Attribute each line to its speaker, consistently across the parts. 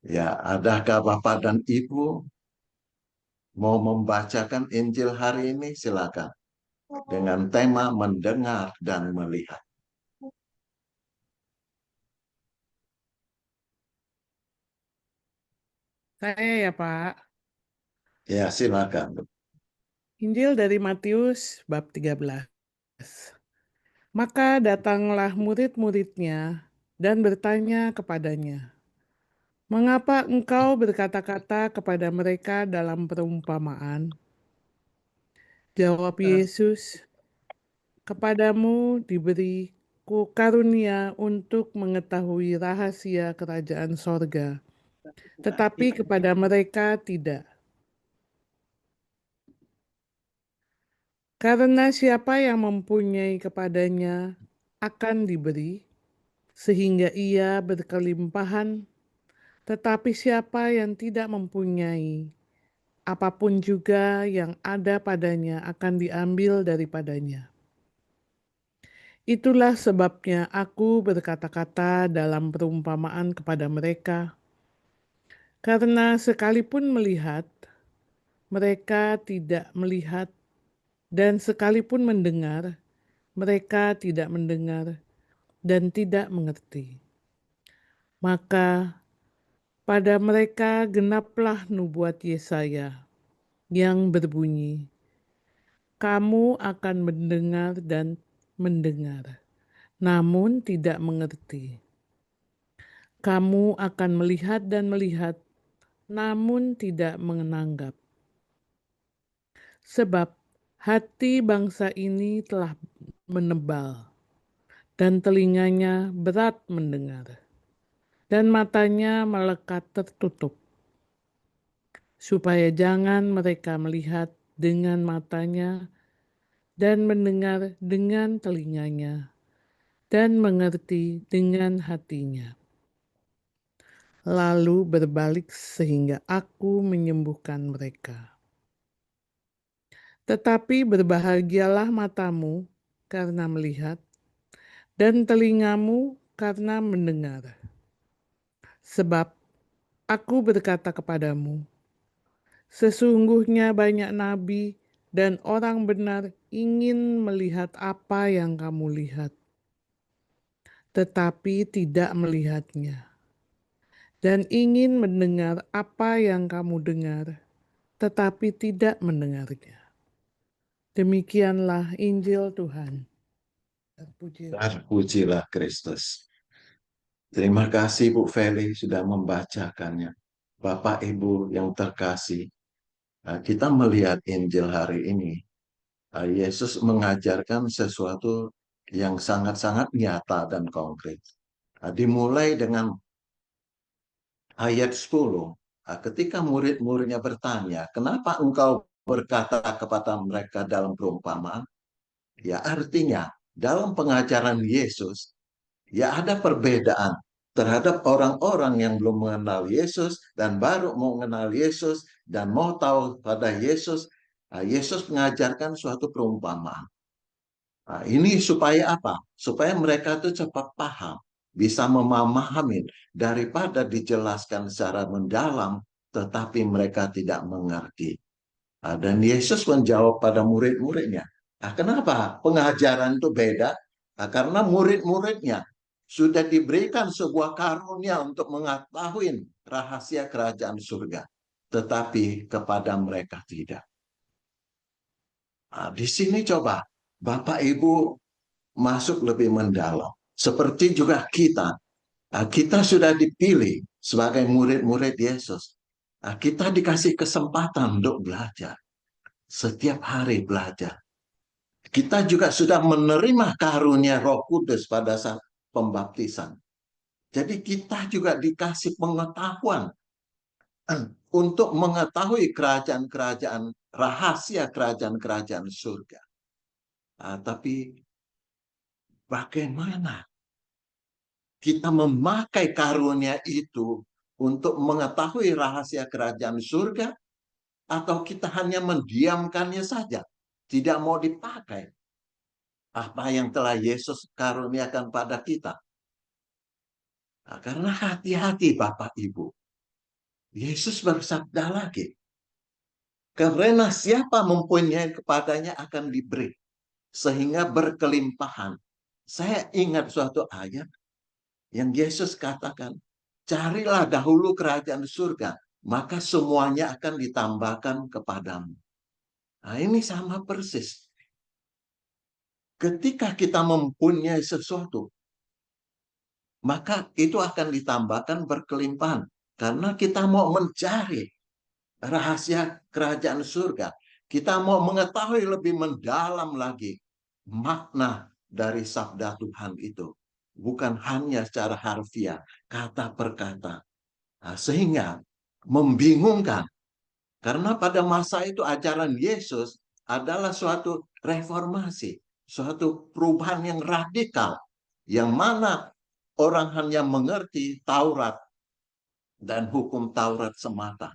Speaker 1: Ya, adakah Bapak dan Ibu mau membacakan Injil hari ini? Silakan. Dengan tema mendengar dan melihat.
Speaker 2: Saya ya Pak,
Speaker 1: Ya, silakan.
Speaker 2: Injil dari Matius bab 13. Maka datanglah murid-muridnya dan bertanya kepadanya, "Mengapa engkau berkata-kata kepada mereka dalam perumpamaan?" Jawab Yesus, "Kepadamu diberi karunia untuk mengetahui rahasia kerajaan sorga, tetapi kepada mereka tidak. Karena siapa yang mempunyai kepadanya akan diberi, sehingga ia berkelimpahan, tetapi siapa yang tidak mempunyai, apapun juga yang ada padanya akan diambil daripadanya. Itulah sebabnya aku berkata-kata dalam perumpamaan kepada mereka, karena sekalipun melihat, mereka tidak melihat, dan sekalipun mendengar, mereka tidak mendengar dan tidak mengerti. Maka pada mereka genaplah nubuat Yesaya yang berbunyi, "Kamu akan mendengar dan mendengar, namun tidak mengerti. Kamu akan melihat dan melihat, namun tidak menganggap. Sebab hati bangsa ini telah menebal, dan telinganya berat mendengar, dan matanya melekat tertutup, supaya jangan mereka melihat dengan matanya dan mendengar dengan telinganya dan mengerti dengan hatinya, lalu berbalik sehingga aku menyembuhkan mereka. Tetapi berbahagialah matamu karena melihat dan telingamu karena mendengar. Sebab aku berkata kepadamu, sesungguhnya banyak nabi dan orang benar ingin melihat apa yang kamu lihat, tetapi tidak melihatnya, dan ingin mendengar apa yang kamu dengar, tetapi tidak mendengarnya. Demikianlah Injil Tuhan. Terpuji.
Speaker 1: Terpujilah Kristus. Terima kasih Bu Feli sudah membacakannya. Bapak Ibu yang terkasih, kita melihat Injil hari ini. Yesus mengajarkan sesuatu yang sangat-sangat nyata dan konkret. Dimulai dengan ayat 10. Ketika murid-muridnya bertanya, kenapa engkau berkata kepada mereka dalam perumpamaan? Ya artinya, dalam pengajaran Yesus, ya ada perbedaan terhadap orang-orang yang belum mengenal Yesus dan baru mau mengenal Yesus dan mau tahu pada Yesus. Yesus mengajarkan suatu perumpamaan. Nah, ini supaya apa? Supaya mereka itu cepat paham, bisa memahami daripada dijelaskan secara mendalam, tetapi mereka tidak mengerti. Dan Yesus menjawab pada murid-muridnya. Kenapa pengajaran itu beda? Karena murid-muridnya sudah diberikan sebuah karunia untuk mengetahui rahasia kerajaan surga. Tetapi kepada mereka tidak. Di sini coba Bapak Ibu masuk lebih mendalam. Seperti juga kita. Kita sudah dipilih sebagai murid-murid Yesus. Kita dikasih kesempatan untuk belajar. Setiap hari belajar. Kita juga sudah menerima karunia Roh Kudus pada saat pembaptisan. Jadi kita juga dikasih pengetahuan untuk mengetahui kerajaan-kerajaan, rahasia kerajaan-kerajaan surga. Tapi bagaimana kita memakai karunia itu untuk mengetahui rahasia kerajaan surga, atau kita hanya mendiamkannya saja, tidak mau dipakai apa yang telah Yesus karuniakan pada kita. Karena hati-hati Bapak Ibu. Yesus bersabda lagi, karena siapa mempunyai kepadanya akan diberi, sehingga berkelimpahan. Saya ingat suatu ayat yang Yesus katakan, carilah dahulu kerajaan surga, maka semuanya akan ditambahkan kepadamu. Nah, ini sama persis. Ketika kita mempunyai sesuatu, maka itu akan ditambahkan berkelimpahan. Karena kita mau mencari rahasia kerajaan surga. Kita mau mengetahui lebih mendalam lagi makna dari sabda Tuhan itu. Bukan hanya secara harfiah, kata per kata. Nah, sehingga membingungkan. Karena pada masa itu ajaran Yesus adalah suatu reformasi. Suatu perubahan yang radikal. Yang mana orang hanya mengerti Taurat dan hukum Taurat semata.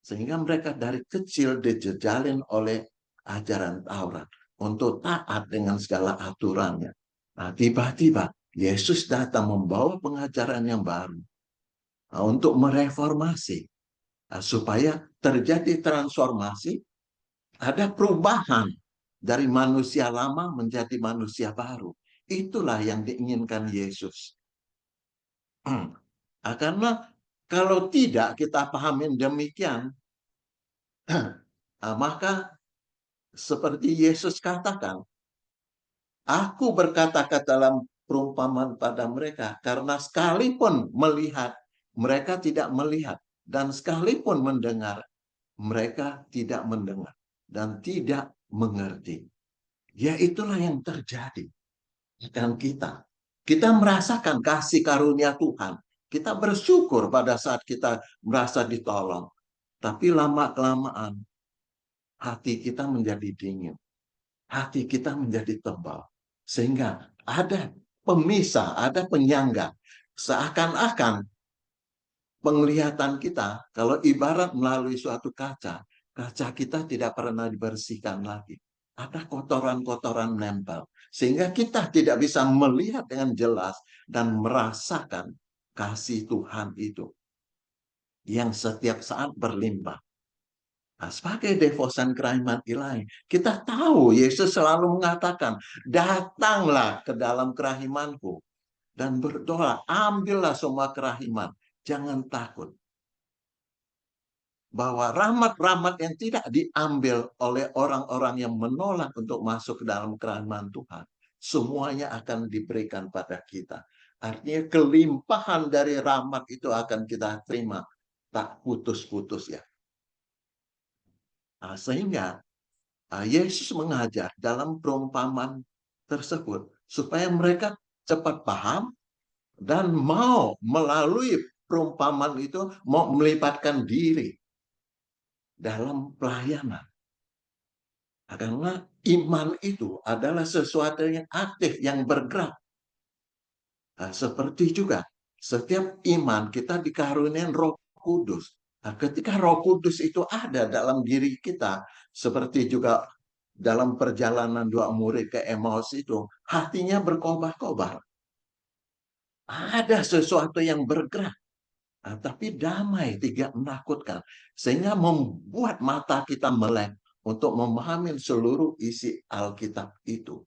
Speaker 1: Sehingga mereka dari kecil dijejalin oleh ajaran Taurat untuk taat dengan segala aturannya. Nah, tiba-tiba Yesus datang membawa pengajaran yang baru, nah, untuk mereformasi, nah, supaya terjadi transformasi, ada perubahan dari manusia lama menjadi manusia baru. Itulah yang diinginkan Yesus. Nah, karena kalau tidak kita pahamin demikian, maka seperti Yesus katakan, aku berkata-kata dalam perumpamaan pada mereka, karena sekalipun melihat, mereka tidak melihat. Dan sekalipun mendengar, mereka tidak mendengar. Dan tidak mengerti. Ya itulah yang terjadi dengan kita. Kita merasakan kasih karunia Tuhan. Kita bersyukur pada saat kita merasa ditolong. Tapi lama-kelamaan, hati kita menjadi dingin. Hati kita menjadi tebal. Sehingga ada pemisah, ada penyangga. Seakan-akan penglihatan kita, kalau ibarat melalui suatu kaca, kaca kita tidak pernah dibersihkan lagi. Ada kotoran-kotoran menempel. Sehingga kita tidak bisa melihat dengan jelas dan merasakan kasih Tuhan itu. Yang setiap saat berlimpah. Nah, sebagai devosan kerahiman ilahi, kita tahu Yesus selalu mengatakan, datanglah ke dalam kerahimanku dan berdoa, ambillah semua kerahiman, jangan takut. Bahwa rahmat-rahmat yang tidak diambil oleh orang-orang yang menolak untuk masuk ke dalam kerahiman Tuhan, semuanya akan diberikan pada kita. Artinya kelimpahan dari rahmat itu akan kita terima, tak putus-putus ya. Nah, sehingga Yesus mengajar dalam perumpamaan tersebut supaya mereka cepat paham dan mau melalui perumpamaan itu mau melibatkan diri dalam pelayanan. Karena iman itu adalah sesuatu yang aktif, yang bergerak. Nah, seperti juga setiap iman kita dikaruniai Roh Kudus. Nah, ketika Roh Kudus itu ada dalam diri kita, seperti juga dalam perjalanan dua murid ke Emmaus itu, hatinya berkobar-kobar. Ada sesuatu yang bergerak, tapi damai, tidak menakutkan. Sehingga membuat mata kita melek untuk memahami seluruh isi Alkitab itu.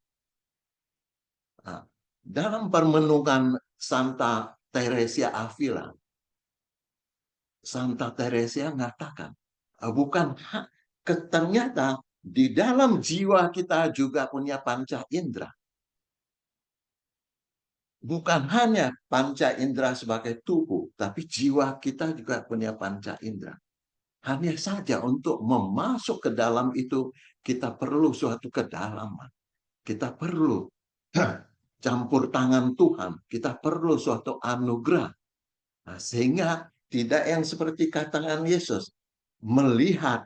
Speaker 1: Nah, dalam permenungan Santa Teresia Avila, Santa Teresia mengatakan, bukan ternyata di dalam jiwa kita juga punya panca indera. Bukan hanya panca indera sebagai tubuh, tapi jiwa kita juga punya panca indera. Hanya saja untuk memasuk ke dalam itu, kita perlu suatu kedalaman. Kita perlu campur tangan Tuhan. Kita perlu suatu anugerah. Nah, sehingga tidak yang seperti katakan Yesus, melihat,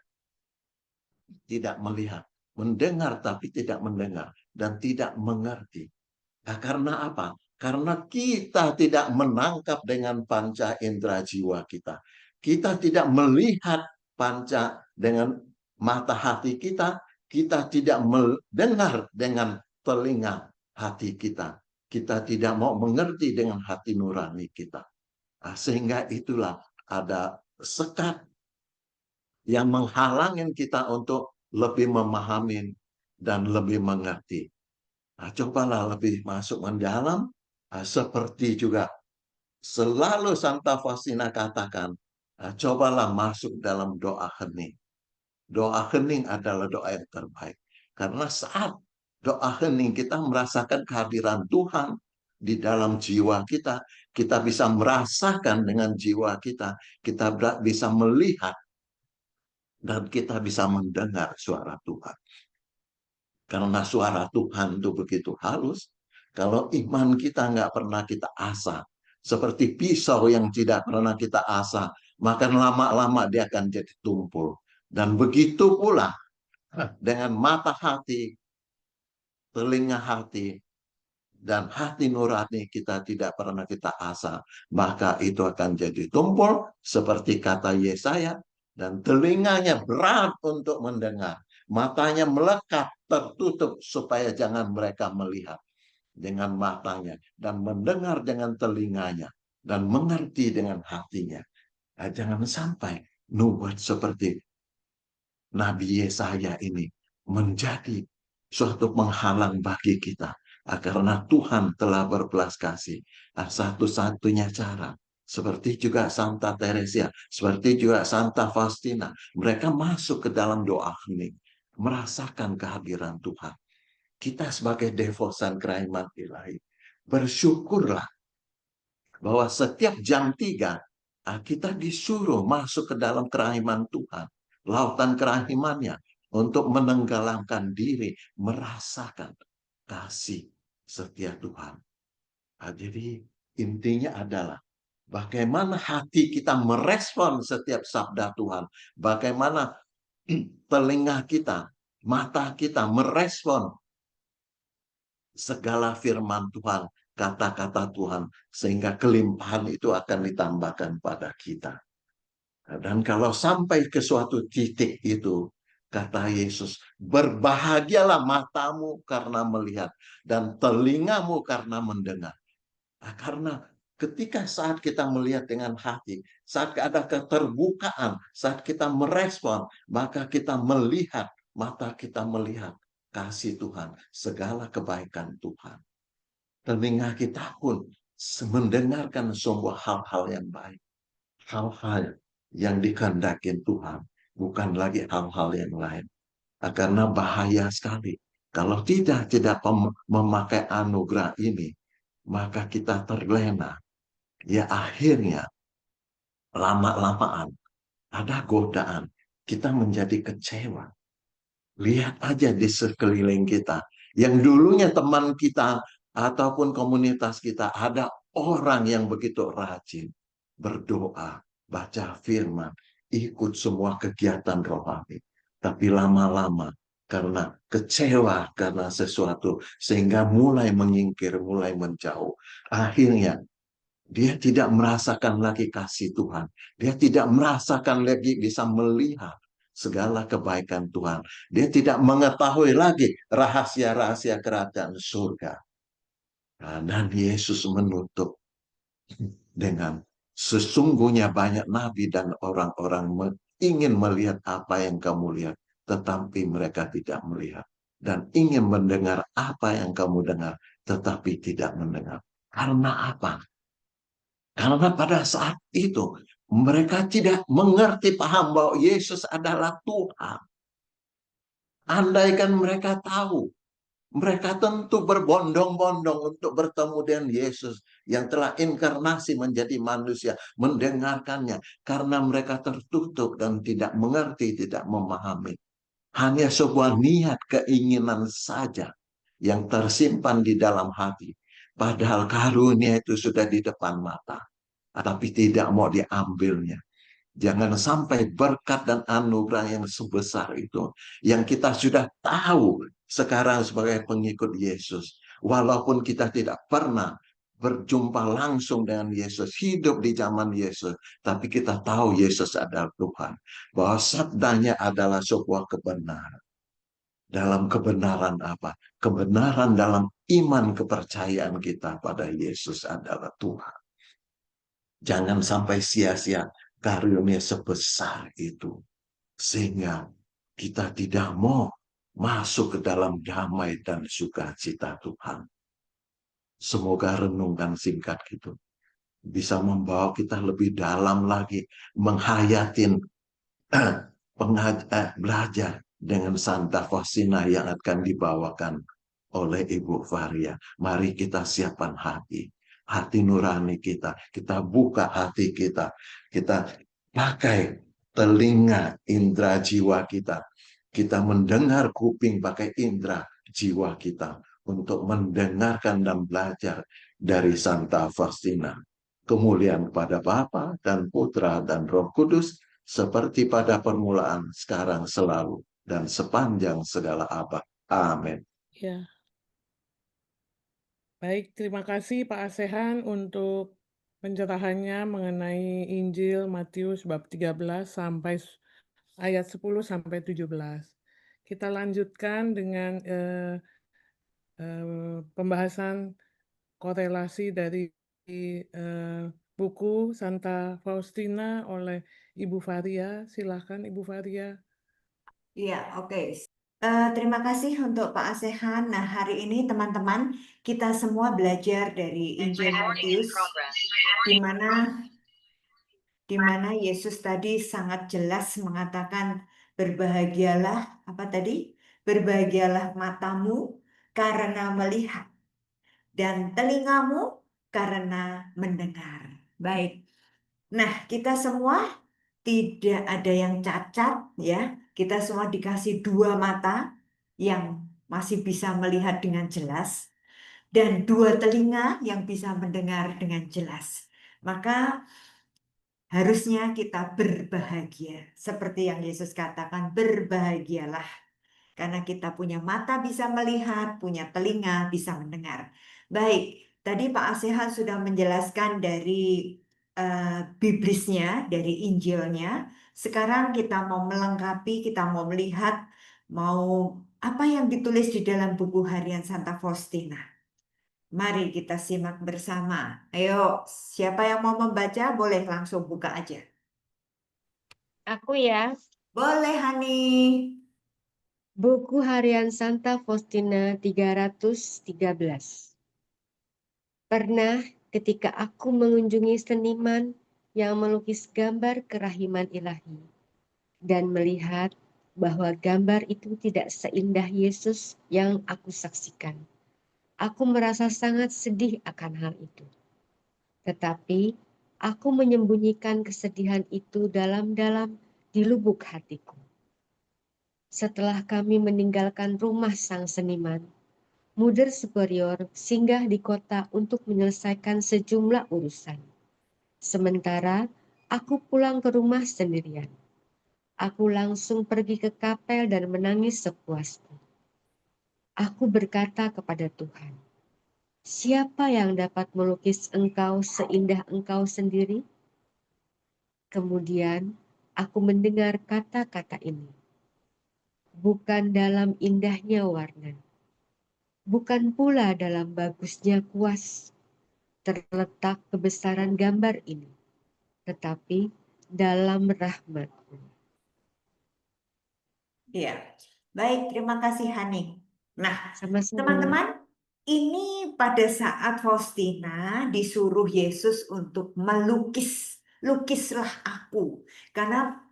Speaker 1: tidak melihat. Mendengar tapi tidak mendengar. Dan tidak mengerti. Nah, karena apa? Karena kita tidak menangkap dengan panca indera jiwa kita. Kita tidak melihat panca dengan mata hati kita. Kita tidak mendengar dengan telinga hati kita. Kita tidak mau mengerti dengan hati nurani kita. Nah, sehingga itulah ada sekat yang menghalangi kita untuk lebih memahami dan lebih mengerti. Nah, cobalah lebih masuk mendalam, seperti juga selalu Santa Faustina katakan, cobalah masuk dalam doa hening. Doa hening adalah doa yang terbaik. Karena saat doa hening kita merasakan kehadiran Tuhan di dalam jiwa kita. Kita bisa merasakan dengan jiwa kita. Kita bisa melihat dan kita bisa mendengar suara Tuhan. Karena suara Tuhan itu begitu halus. Kalau iman kita nggak pernah kita asah. Seperti pisau yang tidak pernah kita asah. Maka lama-lama dia akan jadi tumpul. Dan begitu pula dengan mata hati, telinga hati, dan hati nurani kita tidak pernah kita asah. Maka itu akan jadi tumpul seperti kata Yesaya. Dan telinganya berat untuk mendengar. Matanya melekat, tertutup supaya jangan mereka melihat dengan matanya. Dan mendengar dengan telinganya. Dan mengerti dengan hatinya. Nah, jangan sampai nubuat seperti Nabi Yesaya ini menjadi suatu penghalang bagi kita. Karena Tuhan telah berbelas kasih. Satu-satunya cara. Seperti juga Santa Teresia. Seperti juga Santa Faustina. Mereka masuk ke dalam doa hening. Merasakan kehadiran Tuhan. Kita sebagai devosan kerahiman ilahi. Bersyukurlah bahwa setiap jam 3 kita disuruh masuk ke dalam kerahiman Tuhan. Lautan kerahimannya untuk menenggelamkan diri, merasakan kasih setia Tuhan. Jadi intinya adalah bagaimana hati kita merespon setiap sabda Tuhan. Bagaimana telinga kita, mata kita merespon segala firman Tuhan, kata-kata Tuhan, sehingga kelimpahan itu akan ditambahkan pada kita. Dan kalau sampai ke suatu titik itu, kata Yesus, berbahagialah matamu karena melihat dan telingamu karena mendengar. Karena ketika saat kita melihat dengan hati, saat ada keterbukaan, saat kita merespon, maka kita melihat, mata kita melihat kasih Tuhan, segala kebaikan Tuhan. Telinga kita pun mendengarkan semua hal-hal yang baik. Hal-hal yang dikehendaki Tuhan, bukan lagi hal-hal yang lain. Karena bahaya sekali. Kalau tidak memakai anugerah ini, maka kita terlena. Ya akhirnya, lama-lamaan, ada godaan. Kita menjadi kecewa. Lihat aja di sekeliling kita. Yang dulunya teman kita ataupun komunitas kita, ada orang yang begitu rajin berdoa, baca firman, ikut semua kegiatan rohani. Tapi lama-lama karena kecewa karena sesuatu, sehingga mulai menyingkir, mulai menjauh. Akhirnya dia tidak merasakan lagi kasih Tuhan. Dia tidak merasakan lagi bisa melihat segala kebaikan Tuhan. Dia tidak mengetahui lagi rahasia-rahasia kerajaan surga. Dan Yesus menutup dengan sesungguhnya banyak nabi dan orang-orang ingin melihat apa yang kamu lihat, tetapi mereka tidak melihat. Dan ingin mendengar apa yang kamu dengar, tetapi tidak mendengar. Karena apa? Karena pada saat itu mereka tidak mengerti paham bahwa Yesus adalah Tuhan. Andaikan mereka tahu, mereka tentu berbondong-bondong untuk bertemu dengan Yesus yang telah inkarnasi menjadi manusia, mendengarkannya, karena mereka tertutup dan tidak mengerti, tidak memahami. Hanya sebuah niat keinginan saja yang tersimpan di dalam hati. Padahal karunia itu sudah di depan mata, tapi tidak mau diambilnya. Jangan sampai berkat dan anugerah yang sebesar itu, yang kita sudah tahu sekarang sebagai pengikut Yesus, walaupun kita tidak pernah berjumpa langsung dengan Yesus, hidup di zaman Yesus, tapi kita tahu Yesus adalah Tuhan, bahwa sabdanya adalah sebuah kebenaran. Dalam kebenaran apa? Kebenaran dalam iman kepercayaan kita pada Yesus adalah Tuhan. Jangan sampai sia-sia karunia sebesar itu, sehingga kita tidak mau masuk ke dalam damai dan sukacita Tuhan. Semoga renungan singkat gitu bisa membawa kita lebih dalam lagi menghayatin belajar dengan Santa Faustina yang akan dibawakan oleh Ibu Varia. Mari kita siapkan hati nurani kita buka hati kita pakai telinga indera jiwa kita mendengar kuping pakai indera jiwa kita untuk mendengarkan dan belajar dari Santa Faustina. Kemuliaan pada Bapa dan Putra dan Roh Kudus, seperti pada permulaan, sekarang, selalu, dan sepanjang segala abad. Amin.
Speaker 2: Ya. Baik, terima kasih Pak Asehan untuk pencerahannya mengenai Injil Matius bab 13 sampai ayat 10 sampai 17. Kita lanjutkan dengan pembahasan korelasi dari buku Santa Faustina oleh Ibu Varia. Silakan Ibu Varia.
Speaker 3: Iya, oke. Terima kasih untuk Pak Asehan. Nah, hari ini teman-teman, kita semua belajar dari Injil Matius, di mana Yesus tadi sangat jelas mengatakan, berbahagialah, apa tadi? Berbahagialah matamu karena melihat, dan telingamu karena mendengar. Baik. Nah, kita semua tidak ada yang cacat, ya. Kita semua dikasih dua mata yang masih bisa melihat dengan jelas dan dua telinga yang bisa mendengar dengan jelas. Maka harusnya kita berbahagia. Seperti yang Yesus katakan, berbahagialah. Karena kita punya mata bisa melihat, punya telinga bisa mendengar. Baik, tadi Pak Asehan sudah menjelaskan dari Biblisnya, dari Injilnya. Sekarang kita mau melengkapi, kita mau melihat, mau apa yang ditulis di dalam buku harian Santa Faustina. Mari kita simak bersama. Ayo, siapa yang mau membaca boleh langsung buka aja.
Speaker 4: Aku ya.
Speaker 3: Boleh, Hani.
Speaker 4: Buku harian Santa Faustina 313. Pernah ketika aku mengunjungi seniman yang melukis gambar kerahiman ilahi dan melihat bahwa gambar itu tidak seindah Yesus yang aku saksikan. Aku merasa sangat sedih akan hal itu. Tetapi aku menyembunyikan kesedihan itu dalam-dalam di lubuk hatiku. Setelah kami meninggalkan rumah sang seniman, Muder Superior singgah di kota untuk menyelesaikan sejumlah urusan. Sementara aku pulang ke rumah sendirian. Aku langsung pergi ke kapel dan menangis sepuasku. Aku berkata kepada Tuhan, siapa yang dapat melukis engkau seindah engkau sendiri? Kemudian aku mendengar kata-kata ini. Bukan dalam indahnya warna, bukan pula dalam bagusnya kuas terletak kebesaran gambar ini, tetapi dalam rahmat-Mu.
Speaker 3: Ya, baik, terima kasih Hani. Nah,
Speaker 4: Sama-sama.
Speaker 3: teman-teman, ini pada saat Faustina disuruh Yesus untuk melukis, lukislah aku. Karena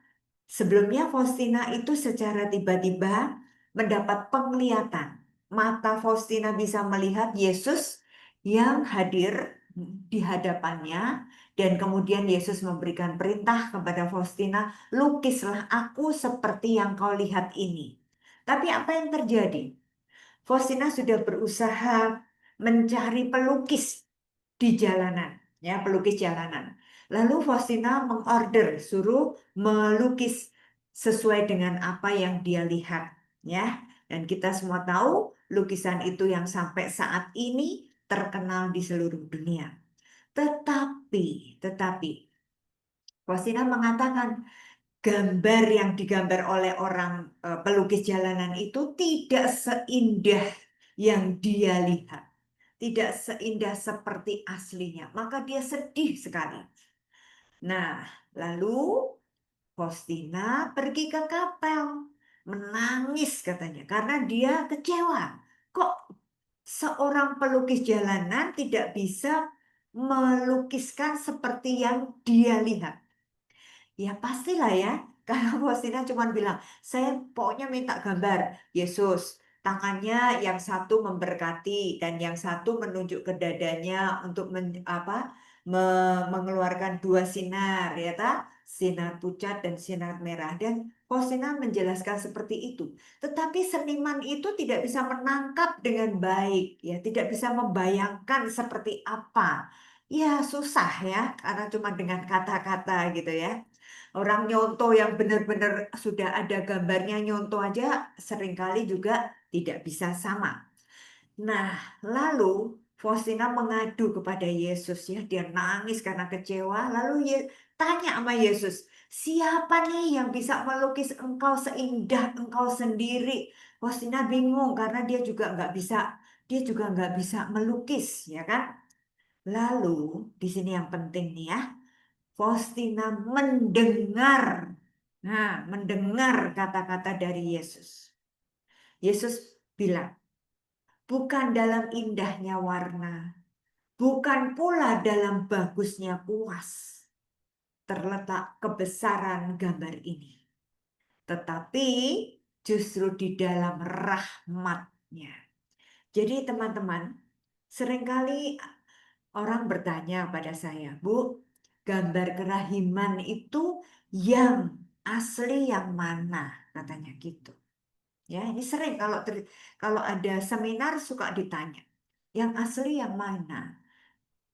Speaker 3: sebelumnya Faustina itu secara tiba-tiba mendapat penglihatan. Mata Faustina bisa melihat Yesus yang hadir di hadapannya, dan kemudian Yesus memberikan perintah kepada Faustina, lukislah aku seperti yang kau lihat ini. Tapi apa yang terjadi? Faustina sudah berusaha mencari pelukis di jalanan, ya, pelukis jalanan. Lalu Faustina mengorder, suruh melukis sesuai dengan apa yang dia lihat, ya. Dan kita semua tahu lukisan itu yang sampai saat ini terkenal di seluruh dunia. Tetapi Faustina mengatakan gambar yang digambar oleh orang pelukis jalanan itu tidak seindah yang dia lihat. Tidak seindah seperti aslinya. Maka dia sedih sekali. Nah, lalu Faustina pergi ke kapel, menangis katanya, karena dia kecewa. Kok seorang pelukis jalanan tidak bisa melukiskan seperti yang dia lihat? Ya pastilah ya, karena Faustina cuma bilang, saya pokoknya minta gambar Yesus. Tangannya yang satu memberkati dan yang satu menunjuk ke dadanya untuk mengeluarkan dua sinar, ya tak? Sinar pucat dan sinar merah. Dan Faustina menjelaskan seperti itu. Tetapi seniman itu tidak bisa menangkap dengan baik, ya, tidak bisa membayangkan seperti apa. Ya susah ya, karena cuma dengan kata-kata gitu ya. Orang nyonto yang benar-benar sudah ada gambarnya nyonto aja seringkali juga tidak bisa sama. Nah, lalu Faustina mengadu kepada Yesus ya, dia nangis karena kecewa. Lalu tanya sama Yesus, siapa nih yang bisa melukis engkau seindah engkau sendiri? Faustina bingung karena dia juga nggak bisa melukis, ya kan? Lalu di sini yang penting nih ya, Faustina mendengar. Nah, mendengar kata-kata dari Yesus. Yesus bilang, bukan dalam indahnya warna, bukan pula dalam bagusnya kuas terletak kebesaran gambar ini, tetapi justru di dalam rahmatnya. Jadi teman-teman, seringkali orang bertanya pada saya, Bu, gambar kerahiman itu yang asli yang mana? Katanya gitu. Ya, ini sering kalau ada seminar suka ditanya. Yang asli yang mana?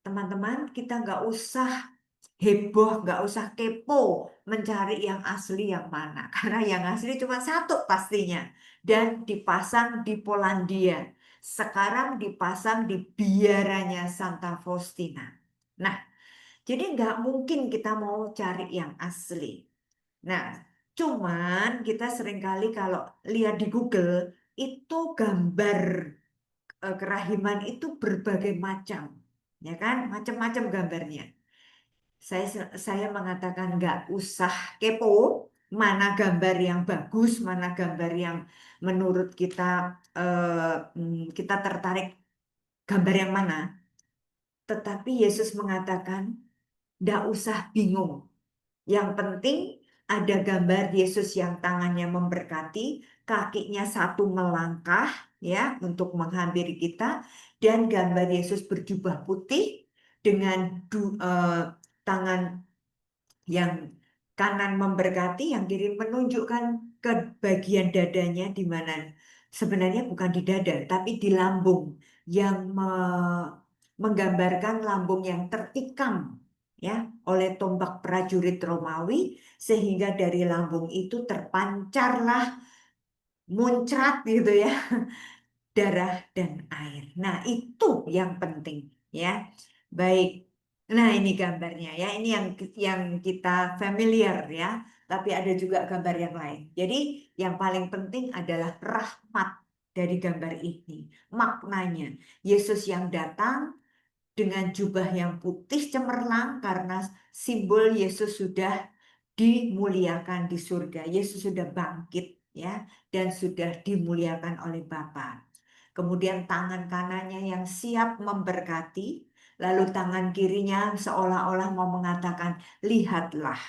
Speaker 3: Teman-teman, kita nggak usah heboh, nggak usah kepo mencari yang asli yang mana. Karena yang asli cuma satu pastinya. Dan dipasang di Polandia. Sekarang dipasang di biaranya Santa Faustina. Nah, jadi nggak mungkin kita mau cari yang asli. Nah, cuman kita seringkali kalau lihat di Google, itu gambar kerahiman itu berbagai macam. Ya kan? Macam-macam gambarnya. Saya mengatakan nggak usah kepo mana gambar yang bagus, mana gambar yang menurut kita kita tertarik gambar yang mana. Tetapi Yesus mengatakan nggak usah bingung. Yang penting ada gambar Yesus yang tangannya memberkati, kakinya satu melangkah ya untuk menghampiri kita, dan gambar Yesus berjubah putih dengan tangan yang kanan memberkati, yang kiri menunjukkan ke bagian dadanya di mana sebenarnya bukan di dada, tapi di lambung yang menggambarkan lambung yang tertikam ya oleh tombak prajurit Romawi, sehingga dari lambung itu terpancarlah muncrat gitu ya darah dan air. Nah, itu yang penting ya. Baik. Nah, ini gambarnya ya. Ini yang kita familiar ya. Tapi ada juga gambar yang lain. Jadi, yang paling penting adalah rahmat dari gambar ini. Maknanya, Yesus yang datang dengan jubah yang putih cemerlang karena simbol Yesus sudah dimuliakan di surga. Yesus sudah bangkit ya dan sudah dimuliakan oleh Bapa. Kemudian tangan kanannya yang siap memberkati, lalu tangan kirinya seolah-olah mau mengatakan, lihatlah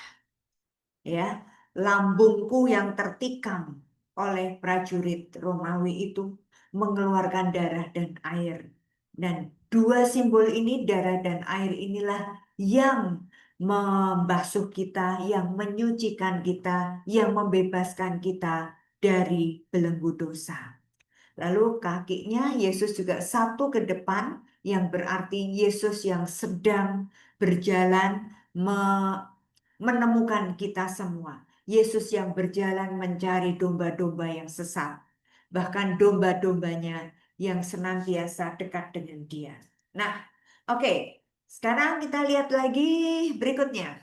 Speaker 3: ya, lambungku yang tertikam oleh prajurit Romawi itu mengeluarkan darah dan air. Dan dua simbol ini, darah dan air inilah yang membasuh kita, yang menyucikan kita, yang membebaskan kita dari belenggu dosa. Lalu kakinya Yesus juga satu ke depan, yang berarti Yesus yang sedang berjalan menemukan kita semua. Yesus yang berjalan mencari domba-domba yang sesat. Bahkan domba-dombanya yang senantiasa dekat dengan dia. Nah, oke. Sekarang kita lihat lagi berikutnya.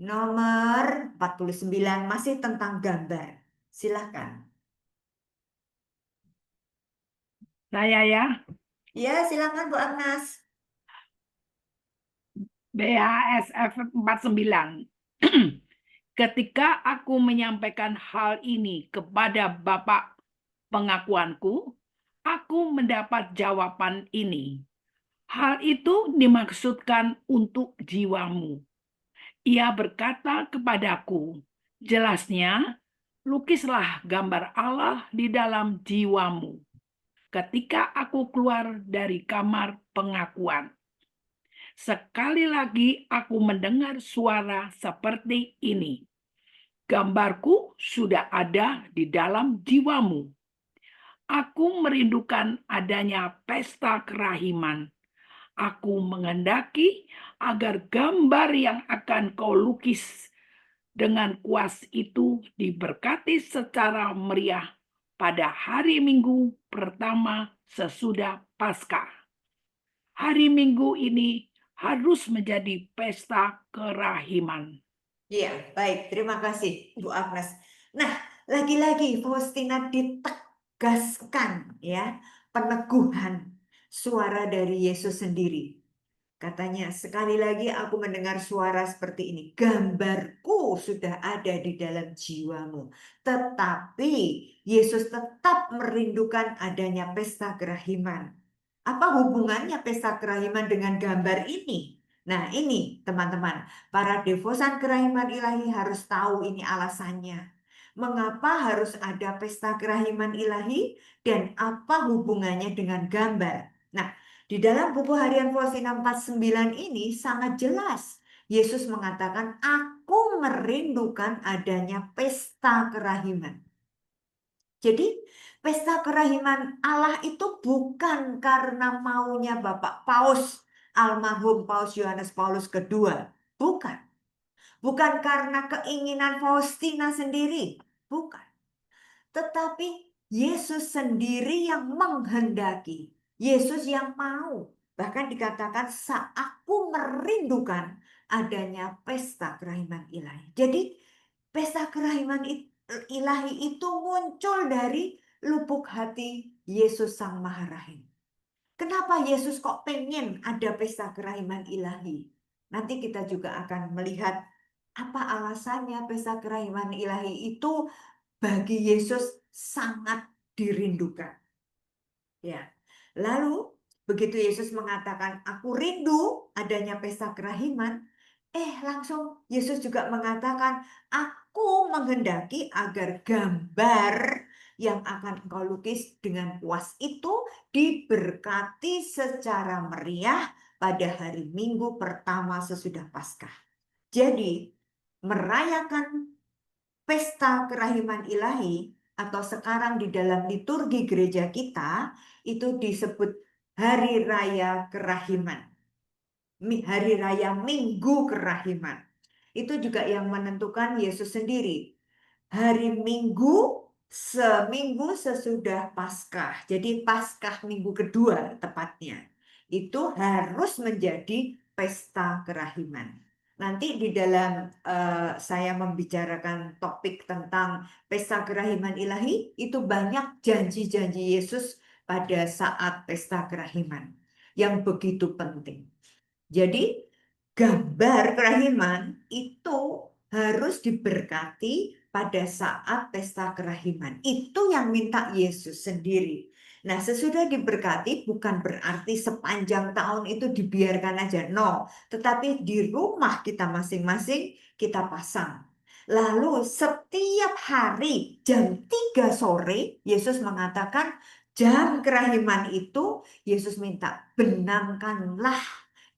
Speaker 3: Nomor 49 masih tentang gambar. Silahkan.
Speaker 5: Saya ya.
Speaker 3: Ya, silakan Bu Agnes.
Speaker 5: BHSF 49. Ketika aku menyampaikan hal ini kepada Bapak pengakuanku, aku mendapat jawaban ini. Hal itu dimaksudkan untuk jiwamu. Ia berkata kepadaku, jelasnya, lukislah gambar Allah di dalam jiwamu. Ketika aku keluar dari kamar pengakuan, sekali lagi aku mendengar suara seperti ini. Gambarku sudah ada di dalam jiwamu. Aku merindukan adanya pesta kerahiman. Aku menghendaki agar gambar yang akan kau lukis dengan kuas itu diberkati secara meriah pada hari Minggu pertama sesudah Paskah. Hari Minggu ini harus menjadi pesta kerahiman.
Speaker 3: Iya, baik. Terima kasih, Bu Agnes. Nah, lagi-lagi Faustina ditegaskan ya, peneguhan suara dari Yesus sendiri. Katanya, sekali lagi aku mendengar suara seperti ini. Gambarku sudah ada di dalam jiwamu. Tetapi Yesus tetap merindukan adanya pesta kerahiman. Apa hubungannya pesta kerahiman dengan gambar ini? Nah, ini teman-teman, para devosan kerahiman ilahi harus tahu ini alasannya. Mengapa harus ada pesta kerahiman ilahi dan apa hubungannya dengan gambar? Nah, di dalam buku harian Faustina 49 ini sangat jelas. Yesus mengatakan, aku merindukan adanya pesta kerahiman. Jadi, pesta kerahiman Allah itu bukan karena maunya Bapak Paus, almarhum Paus Yohanes Paulus II. Bukan. Bukan karena keinginan Faustina sendiri. Bukan. Tetapi Yesus sendiri yang menghendaki. Yesus yang mau. Bahkan dikatakan aku merindukan adanya pesta kerahiman ilahi. Jadi pesta kerahiman ilahi itu muncul dari lubuk hati Yesus Sang Maha Rahim. Kenapa Yesus kok pengen ada pesta kerahiman ilahi? Nanti kita juga akan melihat apa alasannya pesta kerahiman ilahi itu bagi Yesus sangat dirindukan. Ya. Lalu begitu Yesus mengatakan, aku rindu adanya pesta kerahiman, langsung Yesus juga mengatakan, aku menghendaki agar gambar yang akan engkau lukis dengan puas itu diberkati secara meriah pada hari Minggu pertama sesudah Paskah. Jadi, merayakan pesta kerahiman ilahi atau sekarang di dalam liturgi gereja kita itu disebut Hari Raya Kerahiman. Hari Raya Minggu Kerahiman. Itu juga yang menentukan Yesus sendiri. Hari Minggu, seminggu sesudah Paskah. Jadi Paskah minggu kedua tepatnya. Itu harus menjadi pesta kerahiman. Nanti di dalam saya membicarakan topik tentang pesta kerahiman ilahi, itu banyak janji-janji Yesus pada saat pesta kerahiman yang begitu penting. Jadi gambar kerahiman itu harus diberkati pada saat pesta kerahiman. Itu yang minta Yesus sendiri. Nah, sesudah diberkati bukan berarti sepanjang tahun itu dibiarkan aja. No, tetapi di rumah kita masing-masing kita pasang. Lalu setiap hari jam 3 sore Yesus mengatakan jam kerahiman itu Yesus minta benamkanlah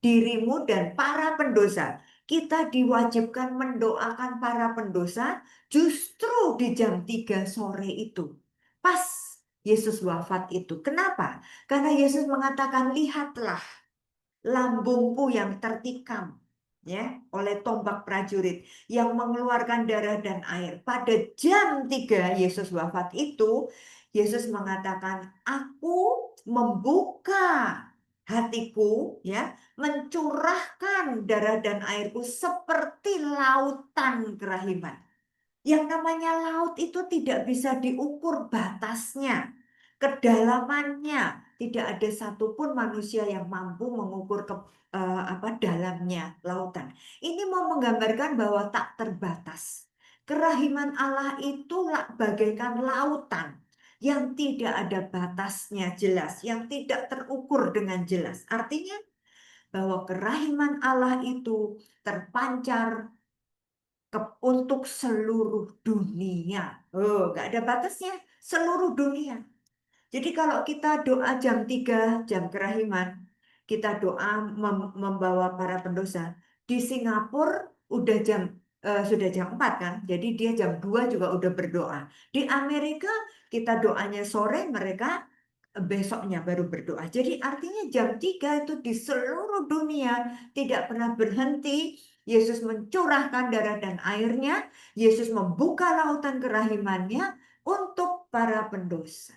Speaker 3: dirimu dan para pendosa. Kita diwajibkan mendoakan para pendosa justru di jam 3 sore itu. Pas Yesus wafat itu. Kenapa? Karena Yesus mengatakan, lihatlah lambungku yang tertikam ya oleh tombak prajurit yang mengeluarkan darah dan air. Pada jam 3 Yesus wafat itu, Yesus mengatakan, aku membuka hatiku ya, mencurahkan darah dan airku seperti lautan kerahiman. Yang namanya laut itu tidak bisa diukur batasnya, kedalamannya, tidak ada satupun manusia yang mampu mengukur dalamnya lautan. Ini mau menggambarkan bahwa tak terbatas. Kerahiman Allah itu bagaikan lautan yang tidak ada batasnya jelas, yang tidak terukur dengan jelas. Artinya bahwa kerahiman Allah itu terpancar untuk seluruh dunia. Oh, nggak ada batasnya, seluruh dunia. Jadi kalau kita doa jam 3, jam kerahiman, kita doa membawa para pendosa. Di Singapura sudah jam 4 kan, jadi dia jam 2 juga udah berdoa. Di Amerika kita doanya sore, mereka besoknya baru berdoa. Jadi artinya jam 3 itu di seluruh dunia tidak pernah berhenti. Yesus mencurahkan darah dan airnya, Yesus membuka lautan kerahimannya untuk para pendosa.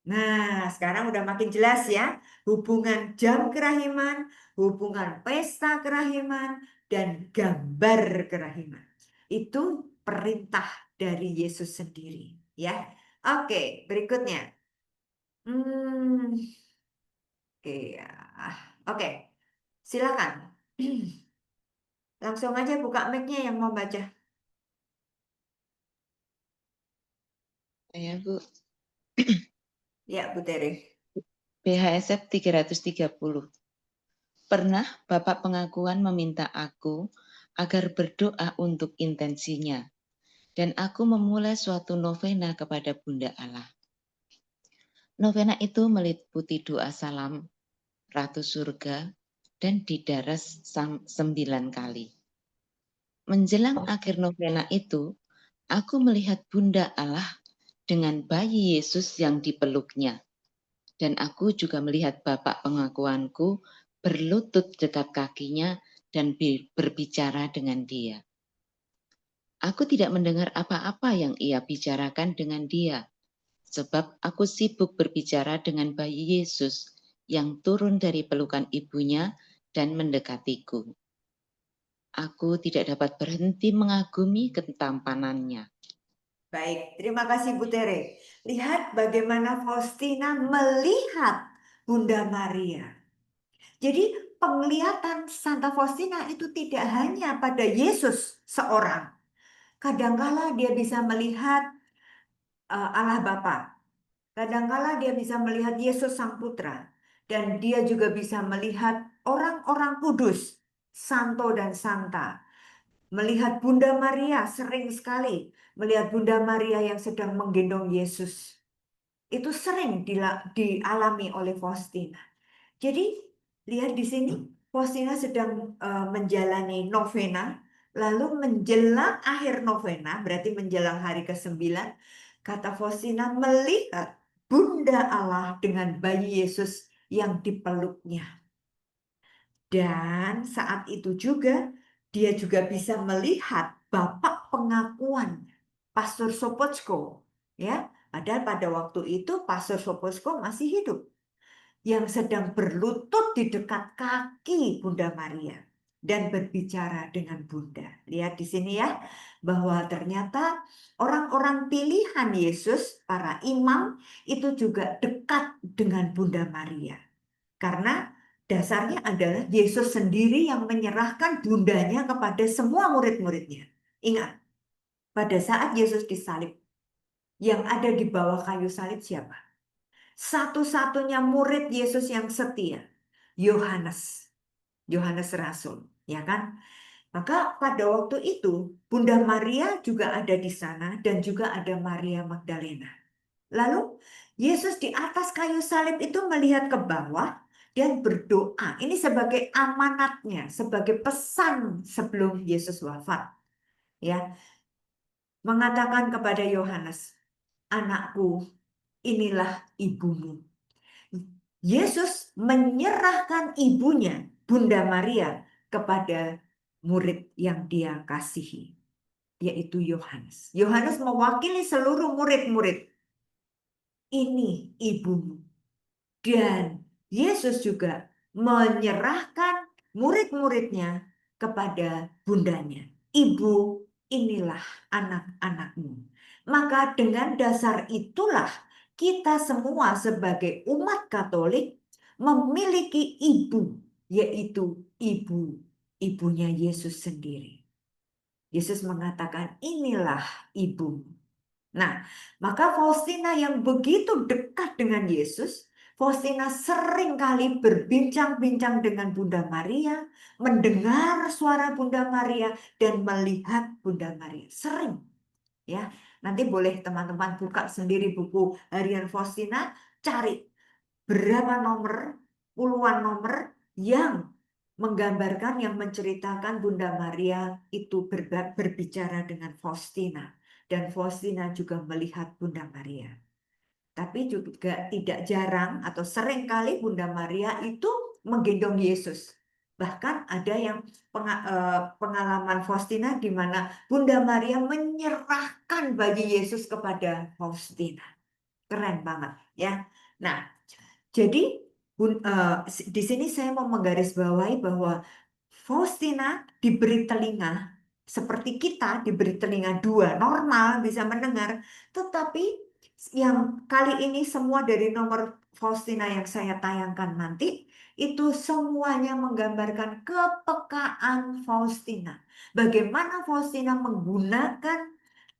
Speaker 3: Nah, sekarang udah makin jelas ya, hubungan jam kerahiman, hubungan pesta kerahiman, dan gambar kerahiman. Itu perintah dari Yesus sendiri, ya. Oke, berikutnya. Oke, silakan. Langsung aja buka mic-nya yang mau baca.
Speaker 6: Ya, Bu.
Speaker 3: Ya, Bu Tere.
Speaker 6: BHSF 330. Pernah Bapak Pengakuan meminta aku agar berdoa untuk intensinya, dan aku memulai suatu novena kepada Bunda Allah. Novena itu meliputi doa salam, Ratu Surga, dan didaras 9 kali. Menjelang akhir novena itu, aku melihat Bunda Allah dengan bayi Yesus yang dipeluknya. Dan aku juga melihat Bapak Pengakuanku berlutut dekat kakinya dan berbicara dengan dia. Aku tidak mendengar apa-apa yang ia bicarakan dengan dia, sebab aku sibuk berbicara dengan bayi Yesus yang turun dari pelukan ibunya dan mendekatiku. Aku tidak dapat berhenti mengagumi ketampanannya.
Speaker 3: Baik, terima kasih Bu Tere. Lihat bagaimana Faustina melihat Bunda Maria. Jadi penglihatan Santa Faustina itu tidak hanya pada Yesus seorang. Kadangkala dia bisa melihat Allah Bapa. Kadangkala dia bisa melihat Yesus Sang Putra. Dan dia juga bisa melihat orang-orang kudus, santo dan santa. Melihat Bunda Maria, sering sekali melihat Bunda Maria yang sedang menggendong Yesus. Itu sering dialami oleh Faustina. Jadi lihat di sini, Faustina sedang menjalani novena, lalu menjelang akhir novena, berarti menjelang hari ke-9, kata Faustina melihat Bunda Allah dengan bayi Yesus yang dipeluknya. Dan saat itu juga dia juga bisa melihat Bapak Pengakuan, Pastor Sopocko, ya. Padahal pada waktu itu Pastor Sopocko masih hidup, yang sedang berlutut di dekat kaki Bunda Maria dan berbicara dengan Bunda. Lihat di sini ya, bahwa ternyata orang-orang pilihan Yesus, para imam, itu juga dekat dengan Bunda Maria. Karena dasarnya adalah Yesus sendiri yang menyerahkan bundanya kepada semua murid-muridnya. Ingat, pada saat Yesus disalib, yang ada di bawah kayu salib siapa? Satu-satunya murid Yesus yang setia, Yohanes. Yohanes Rasul, ya kan? Maka pada waktu itu Bunda Maria juga ada di sana dan juga ada Maria Magdalena. Lalu Yesus di atas kayu salib itu melihat ke bawah dan berdoa. Ini sebagai amanatnya, sebagai pesan sebelum Yesus wafat. Ya. Mengatakan kepada Yohanes, "Anakku, inilah ibumu." Yesus menyerahkan ibunya, Bunda Maria, kepada murid yang dia kasihi, yaitu Yohanes. Yohanes mewakili seluruh murid-murid. Ini ibumu. Dan Yesus juga menyerahkan murid-muridnya kepada bundanya. Ibu, inilah anak-anakmu. Maka dengan dasar itulah kita semua sebagai umat Katolik memiliki ibu, yaitu ibunya Yesus sendiri. Yesus mengatakan, inilah ibu. Nah, maka Faustina yang begitu dekat dengan Yesus, Faustina sering kali berbincang-bincang dengan Bunda Maria, mendengar suara Bunda Maria, dan melihat Bunda Maria. Sering. Ya, nanti boleh teman-teman buka sendiri buku harian Faustina, cari berapa nomor, puluhan nomor yang menggambarkan, yang menceritakan Bunda Maria itu berbicara dengan Faustina. Dan Faustina juga melihat Bunda Maria. Tapi juga tidak jarang atau sering kali Bunda Maria itu menggendong Yesus. Bahkan ada yang pengalaman Faustina di mana Bunda Maria menyerahkan bayi Yesus kepada Faustina. Keren banget ya. Nah, jadi di sini saya mau menggarisbawahi bahwa Faustina diberi telinga seperti kita diberi telinga dua, normal bisa mendengar, tetapi yang kali ini semua dari nomor Faustina yang saya tayangkan nanti itu semuanya menggambarkan kepekaan Faustina. Bagaimana Faustina menggunakan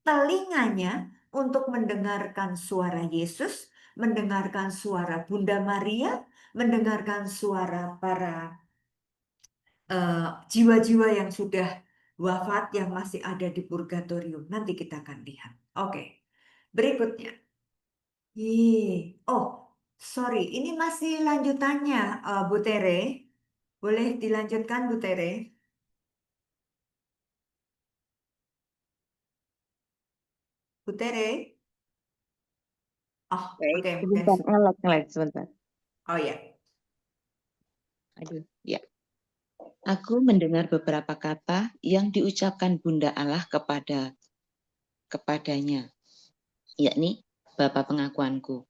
Speaker 3: telinganya untuk mendengarkan suara Yesus, mendengarkan suara Bunda Maria, mendengarkan suara para jiwa-jiwa yang sudah wafat yang masih ada di purgatorium. Nanti kita akan lihat. Oke, berikutnya. Oh, sorry, ini masih lanjutannya, Bu Tere. Boleh dilanjutkan, Bu Tere? Bu Tere? Oh,
Speaker 6: Baik,
Speaker 3: oke.
Speaker 6: sebentar, ngelag sebentar.
Speaker 3: Oh ya.
Speaker 6: Aduh, ya. Aku mendengar beberapa kata yang diucapkan Bunda Allah kepadanya, yakni Bapa pengakuanku.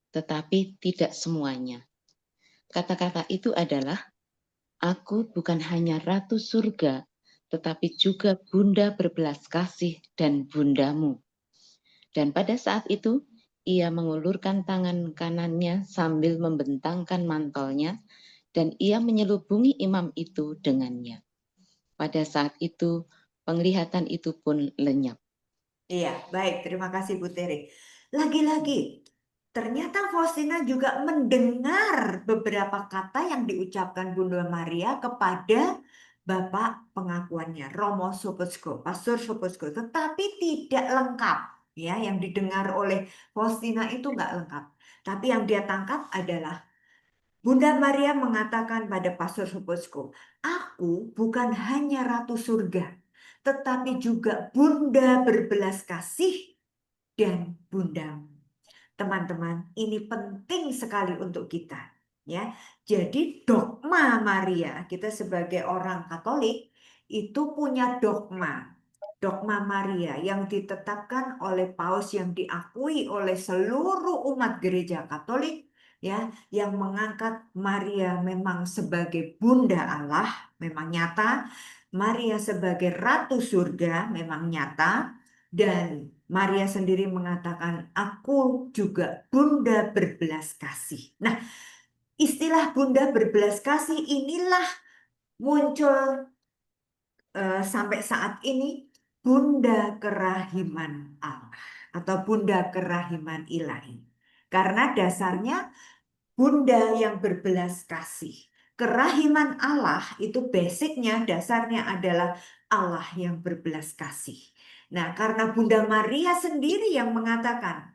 Speaker 6: Tetapi tidak semuanya. Kata-kata itu adalah, aku bukan hanya Ratu Surga, tetapi juga Bunda berbelas kasih dan Bundamu. Dan pada saat itu, ia mengulurkan tangan kanannya sambil membentangkan mantelnya, dan ia menyelubungi imam itu dengannya. Pada saat itu, penglihatan itu pun lenyap.
Speaker 3: Iya, baik. Terima kasih Bu Tere. Lagi-lagi, ternyata Faustina juga mendengar beberapa kata yang diucapkan Bunda Maria kepada Bapak pengakuannya, Romo Sopotsko, Pastor Sopotsko, tetapi tidak lengkap. Ya, yang didengar oleh Faustina itu nggak lengkap. Tapi yang dia tangkap adalah Bunda Maria mengatakan pada Pastor Sopotsko, aku bukan hanya Ratu Surga, tetapi juga Bunda berbelas kasih dan Bundamu. Teman-teman, ini penting sekali untuk kita. Ya, jadi dogma Maria, kita sebagai orang Katolik itu punya dogma. Dogma Maria yang ditetapkan oleh Paus, yang diakui oleh seluruh umat gereja Katolik, ya, yang mengangkat Maria memang sebagai Bunda Allah, memang nyata. Maria sebagai Ratu Surga memang nyata. Dan Maria sendiri mengatakan, aku juga Bunda berbelas kasih. Nah, istilah Bunda berbelas kasih inilah muncul sampai saat ini, Bunda Kerahiman Allah atau Bunda Kerahiman Ilahi. Karena dasarnya Bunda yang berbelas kasih. Kerahiman Allah itu basicnya, dasarnya adalah Allah yang berbelas kasih. Nah, karena Bunda Maria sendiri yang mengatakan,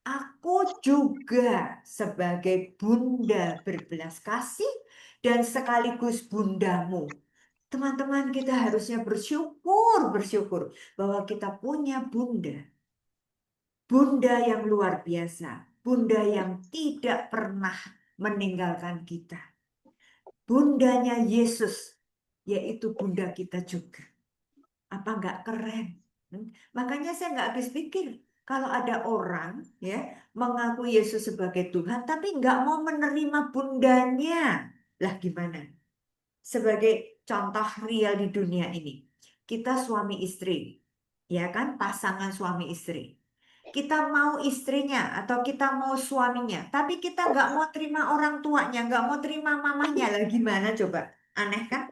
Speaker 3: aku juga sebagai Bunda berbelas kasih dan sekaligus Bundamu. Teman-teman, kita harusnya bersyukur bahwa kita punya Bunda. Bunda yang luar biasa. Bunda yang tidak pernah meninggalkan kita. Bundanya Yesus, yaitu Bunda kita juga. Apa enggak keren? Makanya saya enggak habis pikir kalau ada orang ya mengaku Yesus sebagai Tuhan tapi enggak mau menerima bundanya. Lah gimana? Sebagai contoh real di dunia ini, kita suami istri, ya kan, pasangan suami istri. kita mau istrinya atau kita mau suaminya, tapi kita nggak mau terima orang tuanya, nggak mau terima mamanya, lah gimana coba? Aneh kan?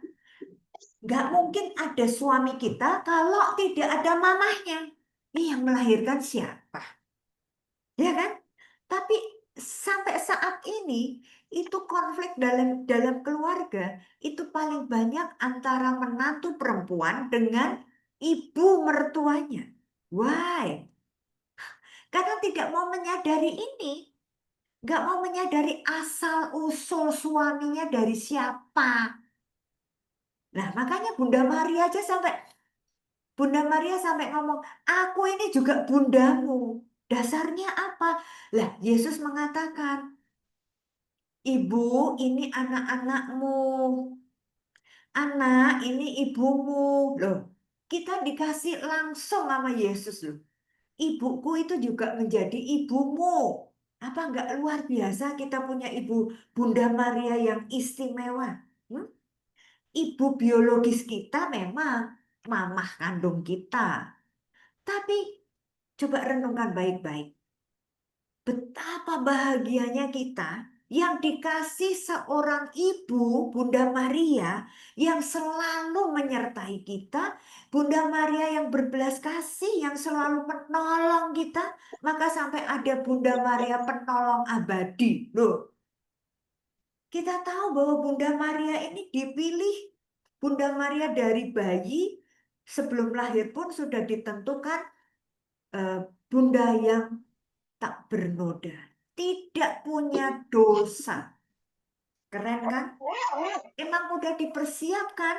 Speaker 3: Nggak mungkin ada suami kita kalau tidak ada mamahnya. Ini yang melahirkan siapa? Ya kan? Tapi sampai saat ini itu konflik dalam keluarga itu paling banyak antara menantu perempuan dengan ibu mertuanya. Why? Karena tidak mau menyadari ini, nggak mau menyadari asal usul suaminya dari siapa. Nah, makanya Bunda Maria ngomong, aku ini juga bundamu. Dasarnya apa? Lah, Yesus mengatakan, ibu ini anak-anakmu, anak ini ibumu. Loh, kita dikasih langsung sama Yesus loh. Ibuku itu juga menjadi ibumu. Apa enggak luar biasa kita punya ibu Bunda Maria yang istimewa? Ibu biologis kita memang mamah kandung kita. Tapi coba renungkan baik-baik. Betapa bahagianya kita yang dikasih seorang ibu, Bunda Maria, yang selalu menyertai kita, Bunda Maria yang berbelas kasih, yang selalu menolong kita, maka sampai ada Bunda Maria penolong abadi. Loh, kita tahu bahwa Bunda Maria ini dipilih, Bunda Maria dari bayi, sebelum lahir pun sudah ditentukan Bunda yang tak bernoda, tidak punya dosa. Keren kan? Emang udah dipersiapkan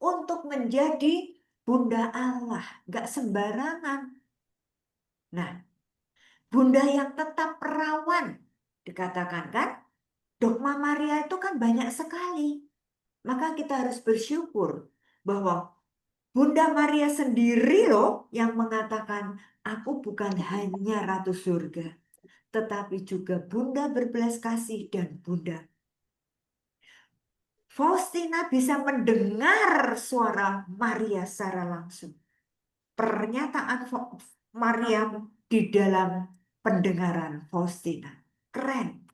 Speaker 3: untuk menjadi Bunda Allah, gak sembarangan. Nah, Bunda yang tetap perawan, dikatakan kan? Dogma Maria itu kan banyak sekali. Maka kita harus bersyukur bahwa Bunda Maria sendiri loh yang mengatakan, aku bukan hanya Ratu Surga, tetapi juga Bunda berbelas kasih dan Bunda. Faustina bisa mendengar suara Maria secara langsung. Pernyataan Maria di dalam pendengaran Faustina. Keren.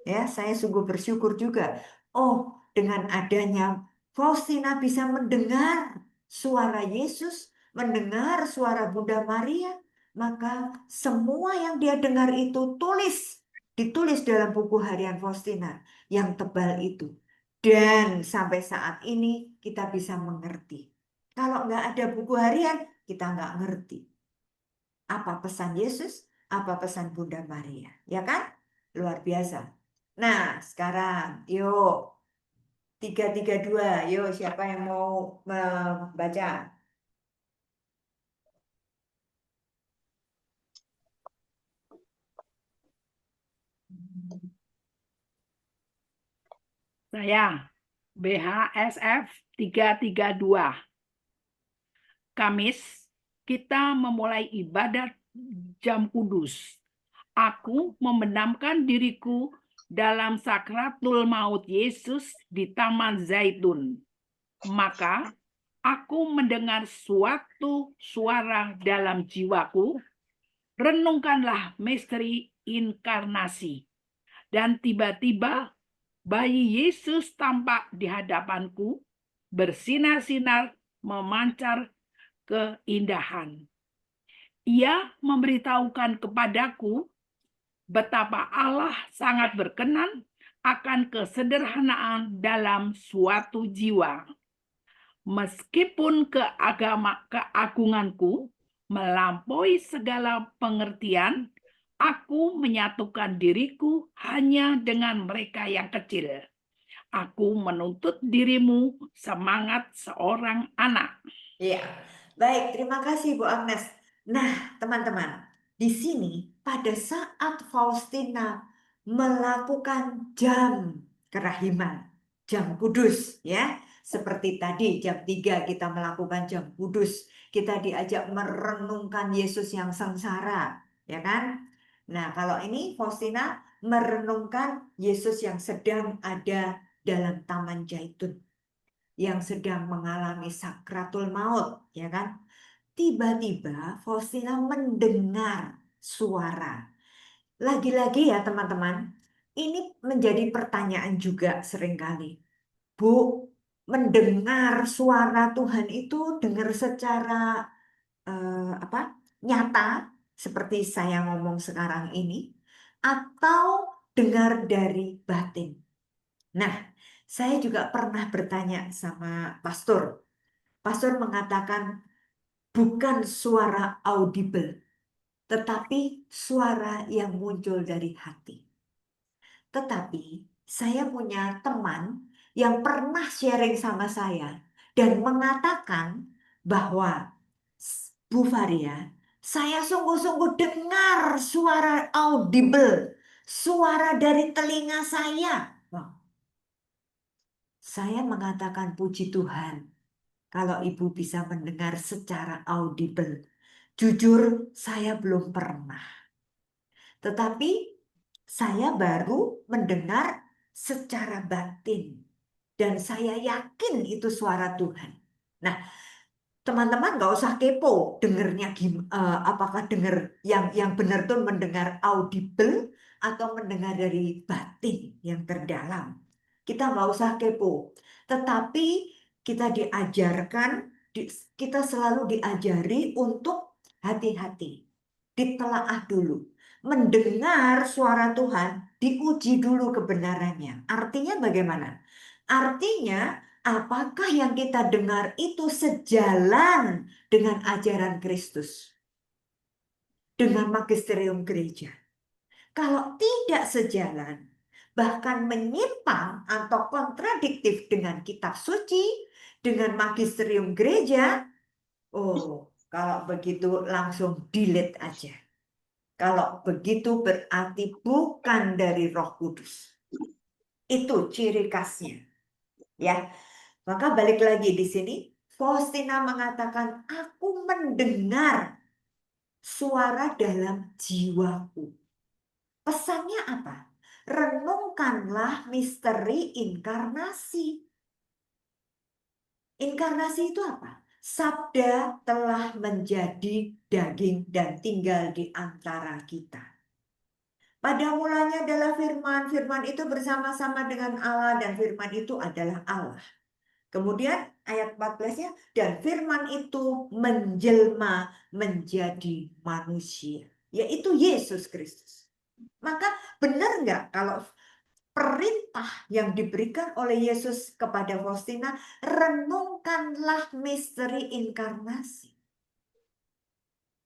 Speaker 3: Ya, saya sungguh bersyukur juga. Oh, dengan adanya Faustina bisa mendengar suara Yesus, mendengar suara Bunda Maria, maka semua yang dia dengar itu ditulis dalam buku harian Faustina yang tebal itu. Dan sampai saat ini kita bisa mengerti. Kalau nggak ada buku harian, kita nggak ngerti. Apa pesan Yesus, apa pesan Bunda Maria. Ya kan? Luar biasa. Nah, sekarang yuk 332. Yuk, siapa yang mau membaca?
Speaker 5: Saya BHSF 332. Kamis kita memulai ibadat jam kudus. Aku membenamkan diriku dalam sakratul maut Yesus di Taman Zaitun. Maka aku mendengar suatu suara dalam jiwaku, renungkanlah misteri inkarnasi. Dan tiba-tiba bayi Yesus tampak di hadapanku, bersinar-sinar, memancar keindahan. Ia memberitahukan kepadaku betapa Allah sangat berkenan akan kesederhanaan dalam suatu jiwa. Meskipun keagunganku melampaui segala pengertian, aku menyatukan diriku hanya dengan mereka yang kecil. Aku menuntut dirimu semangat seorang anak.
Speaker 3: Ya, baik. Terima kasih Bu Agnes. Nah, teman-teman, di sini pada saat Faustina melakukan jam kerahiman, jam kudus, ya, seperti tadi jam 3 kita melakukan jam kudus, kita diajak merenungkan Yesus yang sengsara, ya kan? Nah, kalau ini Faustina merenungkan Yesus yang sedang ada dalam Taman Zaitun, yang sedang mengalami sakratul maut, ya kan? Tiba-tiba Faustina mendengar suara. Lagi-lagi ya teman-teman, ini menjadi pertanyaan juga seringkali. Bu, mendengar suara Tuhan itu dengar secara nyata seperti saya ngomong sekarang ini, atau dengar dari batin. Nah, saya juga pernah bertanya sama pastor. Pastor mengatakan bukan suara audible, tetapi suara yang muncul dari hati. Tetapi saya punya teman yang pernah sharing sama saya dan mengatakan bahwa, Bu Varia, saya sungguh-sungguh dengar suara audible, suara dari telinga saya. Wah, saya mengatakan puji Tuhan kalau Ibu bisa mendengar secara audible. Jujur, saya belum pernah. Tetapi saya baru mendengar secara batin. Dan saya yakin itu suara Tuhan. Nah, teman-teman nggak usah kepo dengernya apakah dengar yang benar tuh mendengar audible atau mendengar dari batin yang terdalam. Kita nggak usah kepo. Tetapi kita diajarkan, kita selalu diajari untuk hati-hati. Ditelaah dulu. Mendengar suara Tuhan, diuji dulu kebenarannya. Artinya bagaimana? Artinya, apakah yang kita dengar itu sejalan dengan ajaran Kristus? Dengan magisterium gereja. Kalau tidak sejalan, bahkan menyimpang atau kontradiktif dengan kitab suci, dengan magisterium gereja, oh, kalau begitu langsung delete aja. Kalau begitu berarti bukan dari Roh Kudus. Itu ciri khasnya. Ya. Maka balik lagi di sini, Faustina mengatakan, aku mendengar suara dalam jiwaku. Pesannya apa? Renungkanlah misteri inkarnasi. Inkarnasi itu apa? Sabda telah menjadi daging dan tinggal di antara kita. Pada mulanya adalah firman, firman itu bersama-sama dengan Allah dan firman itu adalah Allah. Kemudian ayat 14-nya, dan firman itu menjelma menjadi manusia, yaitu Yesus Kristus. Maka benar nggak kalau perintah yang diberikan oleh Yesus kepada Faustina, renungkanlah misteri inkarnasi?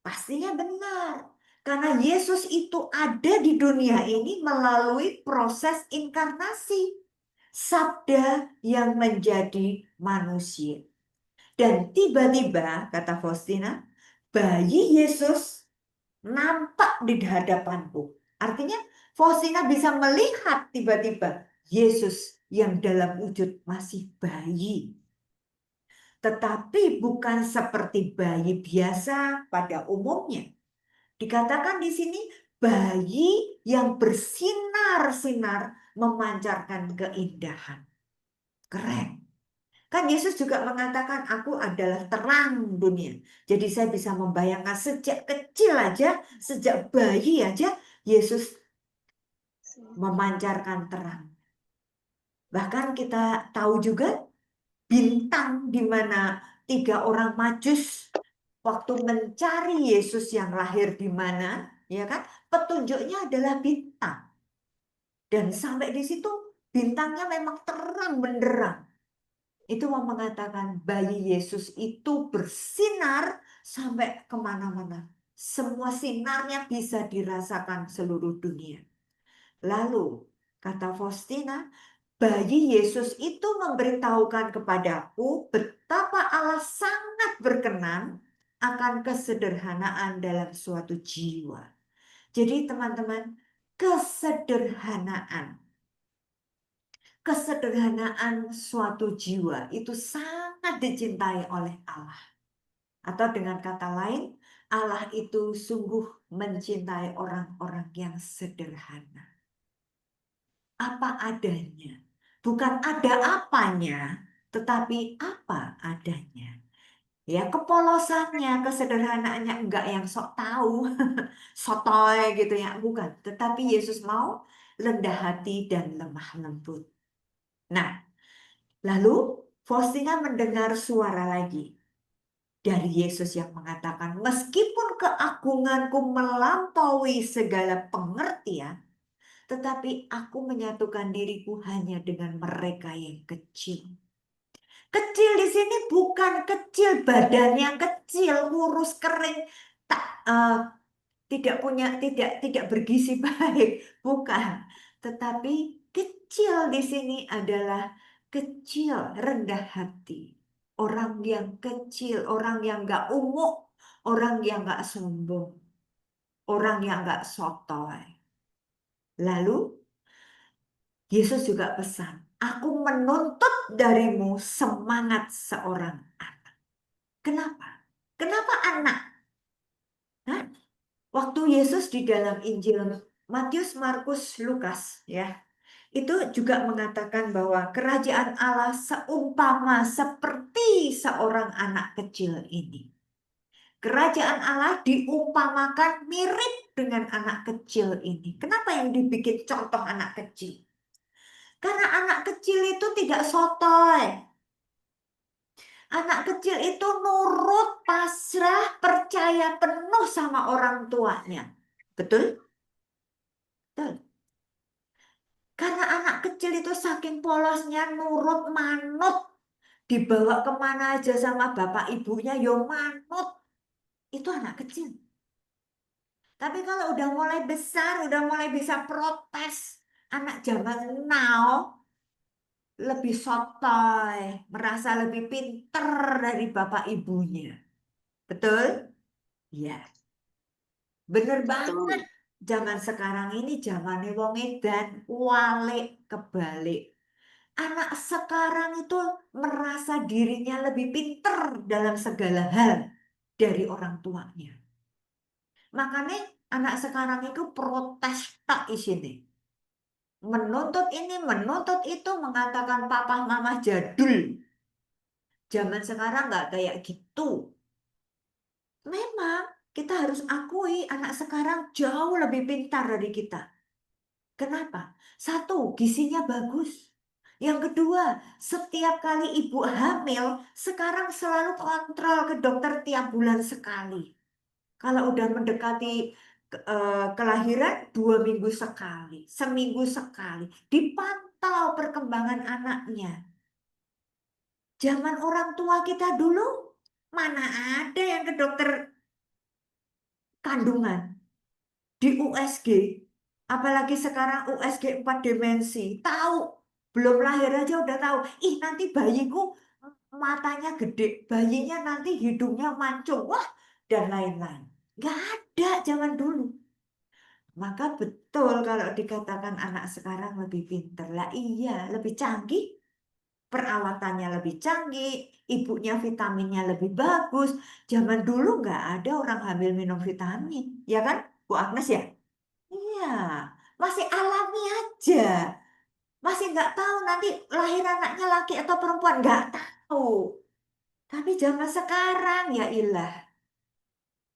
Speaker 3: Pastinya benar. Karena Yesus itu ada di dunia ini melalui proses inkarnasi. Sabda yang menjadi manusia. Dan tiba-tiba, kata Faustina, bayi Yesus nampak di hadapanku. Artinya Faustina bisa melihat tiba-tiba Yesus yang dalam wujud masih bayi. Tetapi bukan seperti bayi biasa pada umumnya. Dikatakan di sini bayi yang bersinar-sinar memancarkan keindahan. Keren. Kan Yesus juga mengatakan aku adalah terang dunia. Jadi saya bisa membayangkan sejak kecil aja, sejak bayi aja Yesus memancarkan terang. Bahkan kita tahu juga bintang di mana 3 orang Majus waktu mencari Yesus yang lahir di mana, ya kan? Petunjuknya adalah bintang. Dan sampai di situ bintangnya memang terang benderang. Itu mau mengatakan bayi Yesus itu bersinar sampai kemana-mana. Semua sinarnya bisa dirasakan seluruh dunia. Lalu, kata Faustina, bayi Yesus itu memberitahukan kepadaku betapa Allah sangat berkenan akan kesederhanaan dalam suatu jiwa. Jadi teman-teman, kesederhanaan suatu jiwa itu sangat dicintai oleh Allah. Atau dengan kata lain, Allah itu sungguh mencintai orang-orang yang sederhana. Apa adanya. Bukan ada apanya, tetapi apa adanya. Ya, kepolosannya, kesederhanaannya, enggak yang sok tahu, sotoy gitu ya, bukan. Tetapi Yesus mau rendah hati dan lemah lembut. Nah, lalu Faustina mendengar suara lagi dari Yesus yang mengatakan, meskipun keagunganku melampaui segala pengertian, tetapi aku menyatukan diriku hanya dengan mereka yang kecil. Kecil di sini bukan kecil badan yang kecil, kurus kering, tidak bergizi baik, bukan. Tetapi kecil di sini adalah kecil rendah hati. Orang yang kecil, orang yang nggak umuk, orang yang nggak sombong, orang yang nggak sotoy. Lalu Yesus juga pesan, aku menuntut darimu semangat seorang anak. Kenapa? Kenapa anak? Hah? Waktu Yesus di dalam Injil Matius, Markus, Lukas, ya, itu juga mengatakan bahwa kerajaan Allah seumpama seperti seorang anak kecil ini. Kerajaan Allah diumpamakan mirip dengan anak kecil ini. Kenapa yang dibikin contoh anak kecil? Karena anak kecil itu tidak sotoy. Anak kecil itu nurut, pasrah, percaya penuh sama orang tuanya. Betul? Betul. Karena anak kecil itu saking polosnya, nurut, manut. Dibawa kemana aja sama bapak ibunya, yo manut. Itu anak kecil. Tapi kalau udah mulai besar, udah mulai bisa protes. Anak zaman now lebih sotoy, merasa lebih pinter dari bapak ibunya. Betul? Ya, bener banget. Zaman sekarang ini zamannya wong edan, walik kebalik. Anak sekarang itu merasa dirinya lebih pinter dalam segala hal dari orang tuanya. Makanya anak sekarang itu protes tak isini. Menuntut ini, menuntut itu, mengatakan papa mama jadul. Zaman sekarang nggak kayak gitu. Memang kita harus akui anak sekarang jauh lebih pintar dari kita. Kenapa? Satu, gizinya bagus. Yang kedua, setiap kali ibu hamil, sekarang selalu kontrol ke dokter tiap bulan sekali. Kalau udah mendekati kelahiran, 2 minggu sekali, seminggu sekali. Dipantau perkembangan anaknya. Zaman orang tua kita dulu, mana ada yang ke dokter kandungan di USG. Apalagi sekarang USG 4 dimensi. Tahu, belum lahir aja udah tahu. Ih, nanti bayiku matanya gede, bayinya nanti hidungnya mancung, wah, dan lain-lain. Nggak ada zaman dulu. Maka betul kalau dikatakan anak sekarang lebih pinter. Lah iya, lebih canggih. Perawatannya lebih canggih, ibunya vitaminnya lebih bagus. Zaman dulu nggak ada orang hamil minum vitamin. Ya kan, Bu Agnes ya? Iya, masih alami aja. Masih nggak tahu nanti lahir anaknya laki atau perempuan, nggak tahu. Tapi zaman sekarang ya ilah,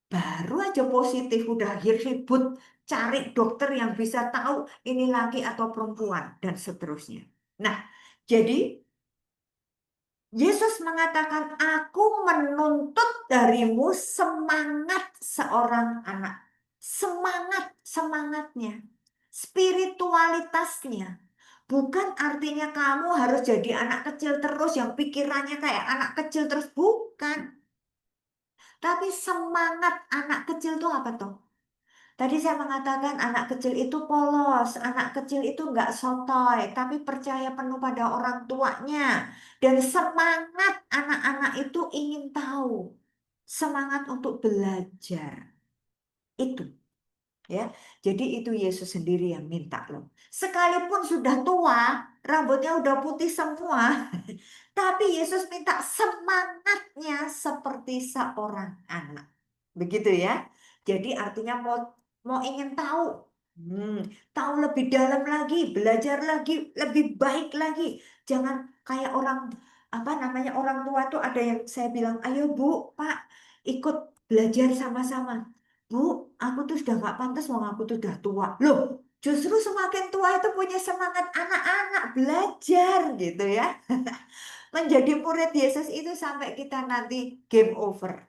Speaker 3: baru aja positif udah ribut cari dokter yang bisa tahu ini laki atau perempuan dan seterusnya. Nah, jadi Yesus mengatakan, aku menuntut darimu semangat seorang anak. Semangatnya. Spiritualitasnya. Bukan artinya kamu harus jadi anak kecil terus yang pikirannya kayak anak kecil terus. Bukan. Tapi semangat anak kecil itu apa tuh? Tadi saya mengatakan anak kecil itu polos, anak kecil itu nggak sotoy, tapi percaya penuh pada orang tuanya. Dan semangat anak-anak itu ingin tahu, semangat untuk belajar. Itu. Ya, jadi itu Yesus sendiri yang minta loh. Sekalipun sudah tua, rambutnya udah putih semua, tapi Yesus minta semangatnya seperti seorang anak. Begitu ya. Jadi artinya mau ingin tahu, tahu lebih dalam lagi, belajar lagi, lebih baik lagi. Jangan kayak orang orang tua tuh ada yang saya bilang, ayo Bu, Pak, ikut belajar sama-sama. Bu, aku tuh sudah nggak pantas, wong aku tuh udah tua. Loh, justru semakin tua itu punya semangat anak-anak belajar gitu ya. Menjadi murid Yesus itu sampai kita nanti game over.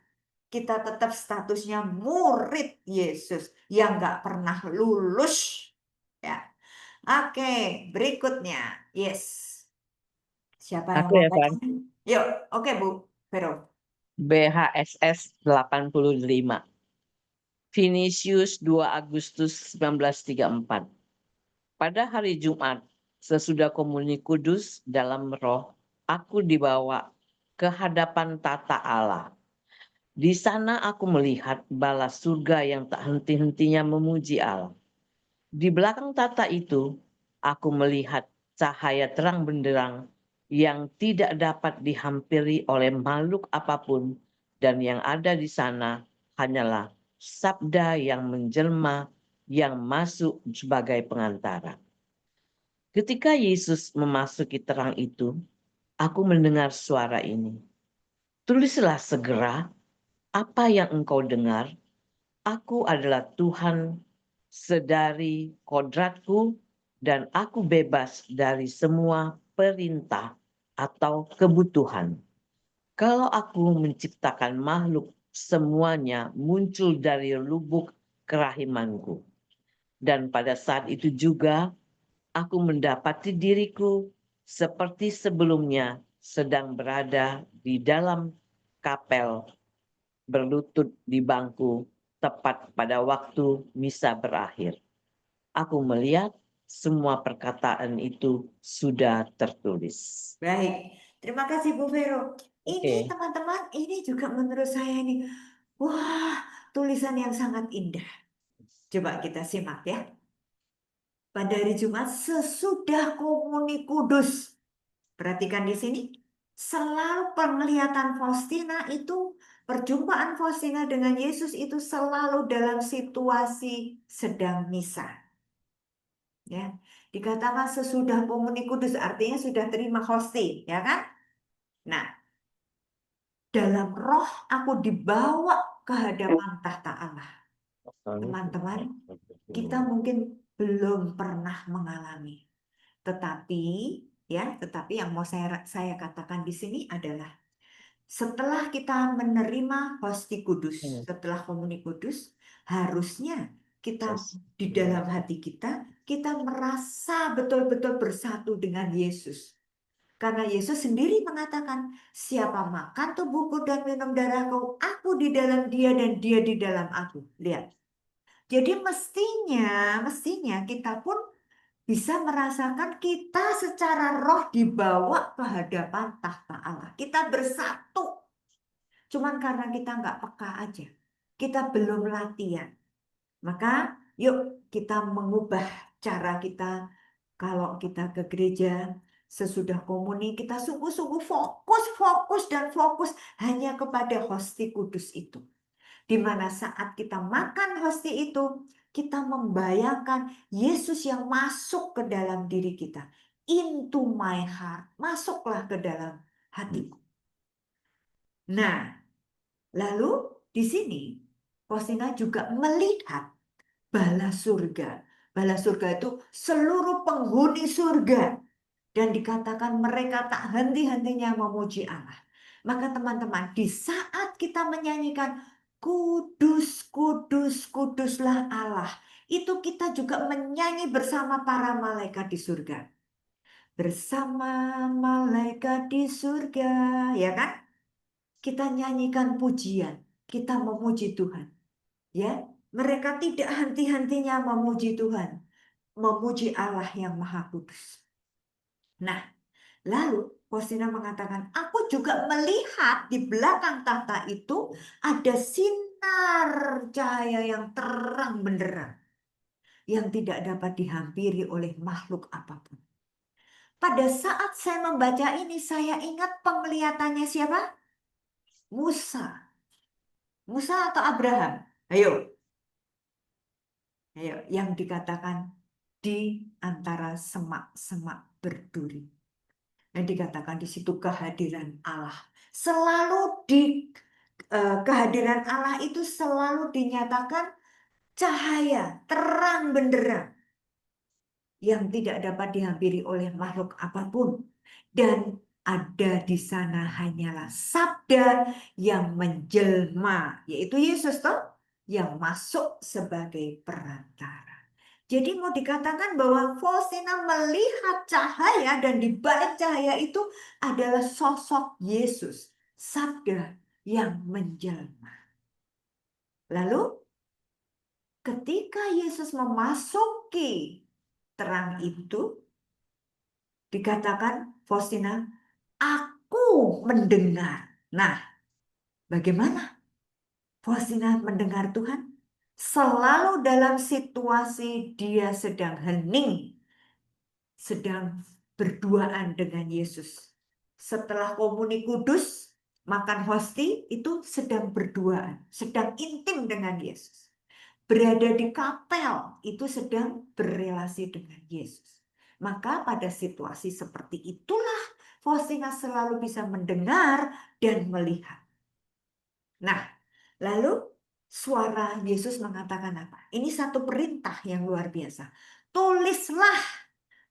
Speaker 3: Kita tetap statusnya murid Yesus yang nggak pernah lulus. Ya. Oke, berikutnya. Yes. Siapa yang
Speaker 7: Aku
Speaker 3: mau
Speaker 7: ya,
Speaker 3: baca?
Speaker 7: Van.
Speaker 3: Yuk, oke Bu Vero.
Speaker 7: BHSS 85. Vinicius 2 Agustus 1934. Pada hari Jumat, sesudah komuni kudus dalam roh, aku dibawa ke hadapan tata Allah. Di sana aku melihat bala surga yang tak henti-hentinya memuji Allah. Di belakang tata itu, aku melihat cahaya terang benderang yang tidak dapat dihampiri oleh makhluk apapun, dan yang ada di sana hanyalah sabda yang menjelma yang masuk sebagai pengantara. Ketika Yesus memasuki terang itu, aku mendengar suara ini. Tulislah segera apa yang engkau dengar. Aku adalah Tuhan sedari kodratku, dan aku bebas dari semua perintah atau kebutuhan. Kalau aku menciptakan makhluk, semuanya muncul dari lubuk kerahimanku. Dan pada saat itu juga aku mendapati diriku seperti sebelumnya sedang berada di dalam kapel, berlutut di bangku tepat pada waktu misa berakhir. Aku melihat semua perkataan itu sudah tertulis.
Speaker 3: Baik, terima kasih Bu Vero. Ini
Speaker 7: Oke.
Speaker 3: teman-teman, ini juga menurut saya ini, wah, tulisan yang sangat indah. Coba kita simak ya. Pada hari Jumat sesudah komuni kudus. Perhatikan di sini. Selalu penglihatan Faustina itu, perjumpaan Faustina dengan Yesus itu selalu dalam situasi sedang misa. Ya, dikatakan sesudah komuni kudus artinya sudah terima hosti, ya kan? Nah, dalam roh aku dibawa ke hadapan tahta Allah. Teman-teman, kita mungkin belum pernah mengalami. Tetapi yang mau saya katakan di sini adalah setelah kita menerima hosti kudus, setelah komuni kudus, harusnya kita di dalam hati kita merasa betul-betul bersatu dengan Yesus. Karena Yesus sendiri mengatakan, siapa makan tubuhku dan minum darahku, aku di dalam dia dan dia di dalam aku. Lihat. Jadi mestinya kita pun bisa merasakan kita secara roh dibawa ke hadapan tahta Allah. Kita bersatu. Cuman karena kita nggak peka aja. Kita belum latihan. Maka yuk kita mengubah cara kita. Kalau kita ke gereja sesudah komuni, kita sungguh-sungguh fokus hanya kepada hosti kudus itu. Di mana saat kita makan hosti itu, kita membayangkan Yesus yang masuk ke dalam diri kita. Into my heart. Masuklah ke dalam hatiku. Nah, lalu di sini Faustina juga melihat bala surga. Bala surga itu seluruh penghuni surga. Dan dikatakan mereka tak henti-hentinya memuji Allah. Maka teman-teman, di saat kita menyanyikan kudus, kudus, kuduslah Allah. Itu kita juga menyanyi bersama para malaikat di surga. Bersama malaikat di surga, ya kan? Kita nyanyikan pujian, kita memuji Tuhan. Ya, mereka tidak henti-hentinya memuji Tuhan, memuji Allah yang Maha Kudus. Nah, lalu Faustina mengatakan, aku juga melihat di belakang tahta itu ada sinar cahaya yang terang benderang yang tidak dapat dihampiri oleh makhluk apapun. Pada saat saya membaca ini, saya ingat penglihatannya siapa? Musa. Musa atau Abraham? Ayo, yang dikatakan di antara semak-semak berduri. Yang dikatakan di situ kehadiran Allah. Selalu kehadiran Allah itu selalu dinyatakan cahaya, terang benderang yang tidak dapat dihampiri oleh makhluk apapun. Dan ada di sana hanyalah sabda yang menjelma, yaitu Yesus toh, yang masuk sebagai perantara. Jadi mau dikatakan bahwa Faustina melihat cahaya dan di balik cahaya itu adalah sosok Yesus, sabda yang menjelma. Lalu ketika Yesus memasuki terang itu, dikatakan Faustina, aku mendengar. Nah, bagaimana Faustina mendengar Tuhan? Selalu dalam situasi dia sedang hening, sedang berduaan dengan Yesus. Setelah komuni kudus, makan hosti, itu sedang berduaan, sedang intim dengan Yesus. Berada di kapel, itu sedang berrelasi dengan Yesus. Maka pada situasi seperti itulah Faustina selalu bisa mendengar dan melihat. Nah, lalu suara Yesus mengatakan apa? Ini satu perintah yang luar biasa. Tulislah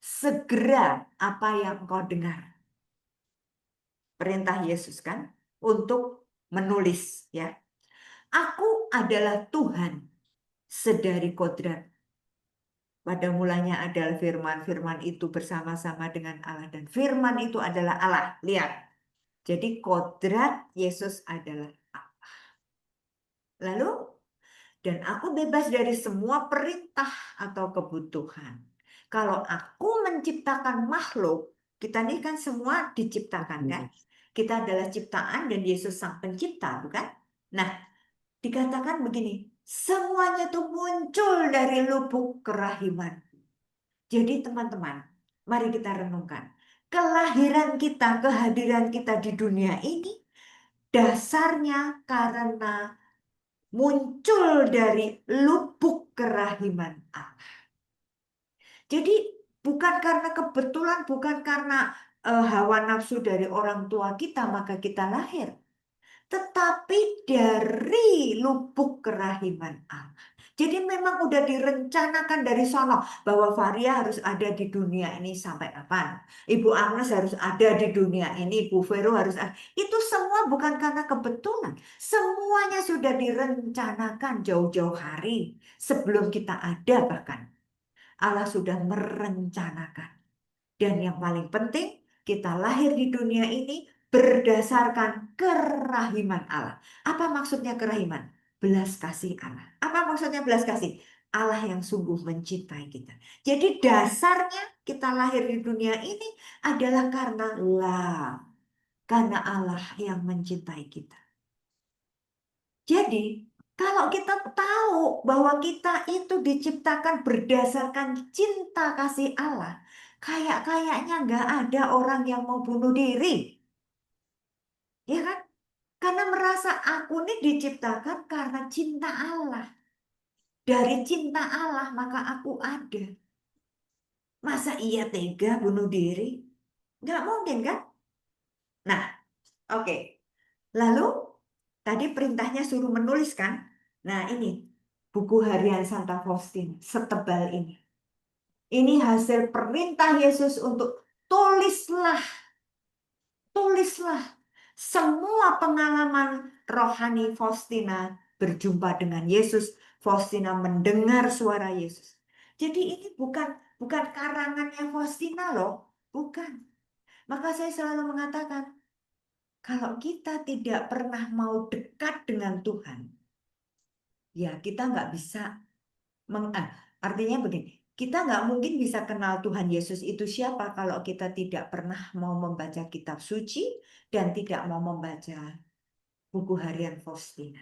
Speaker 3: segera apa yang engkau dengar. Perintah Yesus kan untuk menulis ya. Aku adalah Tuhan sedari kodrat. Pada mulanya adalah firman, firman itu bersama-sama dengan Allah dan firman itu adalah Allah. Lihat. Jadi kodrat Yesus adalah Allah. Lalu dan aku bebas dari semua perintah atau kebutuhan. Kalau aku menciptakan makhluk, kita ini kan semua diciptakan kan? Kita adalah ciptaan dan Yesus sang pencipta, bukan? Nah, dikatakan begini, semuanya itu muncul dari lubuk kerahiman. Jadi teman-teman, mari kita renungkan. Kelahiran kita, kehadiran kita di dunia ini, dasarnya karena muncul dari lubuk kerahiman Allah. Jadi bukan karena kebetulan, bukan karena hawa nafsu dari orang tua kita, maka kita lahir. Tetapi dari lubuk kerahiman Allah. Jadi memang udah direncanakan dari sono bahwa Varia harus ada di dunia ini sampai kapan. Ibu Agnes harus ada di dunia ini, Ibu Vero harus ada. Itu semua bukan karena kebetulan. Semuanya sudah direncanakan jauh-jauh hari sebelum kita ada bahkan. Allah sudah merencanakan. Dan yang paling penting, kita lahir di dunia ini berdasarkan kerahiman Allah. Apa maksudnya kerahiman? Belas kasih Allah. Apa maksudnya belas kasih? Allah yang sungguh mencintai kita. Jadi dasarnya kita lahir di dunia ini adalah karena love. Karena Allah yang mencintai kita. Jadi kalau kita tahu bahwa kita itu diciptakan berdasarkan cinta kasih Allah, kayaknya nggak ada orang yang mau bunuh diri. Ya kan? Karena merasa aku ini diciptakan karena cinta Allah. Dari cinta Allah maka aku ada. Masa iya tega bunuh diri? Nggak mungkin kan? Nah, oke. Lalu tadi perintahnya suruh menulis kan? Nah ini buku harian Santa Faustina setebal ini. Ini hasil perintah Yesus untuk tulislah semua pengalaman rohani Faustina berjumpa dengan Yesus. Faustina mendengar suara Yesus. Jadi ini bukan karangannya Faustina loh, bukan. Maka saya selalu mengatakan, kalau kita tidak pernah mau dekat dengan Tuhan, ya kita nggak bisa, artinya begini, kita nggak mungkin bisa kenal Tuhan Yesus itu siapa kalau kita tidak pernah mau membaca kitab suci dan tidak mau membaca buku harian Faustina.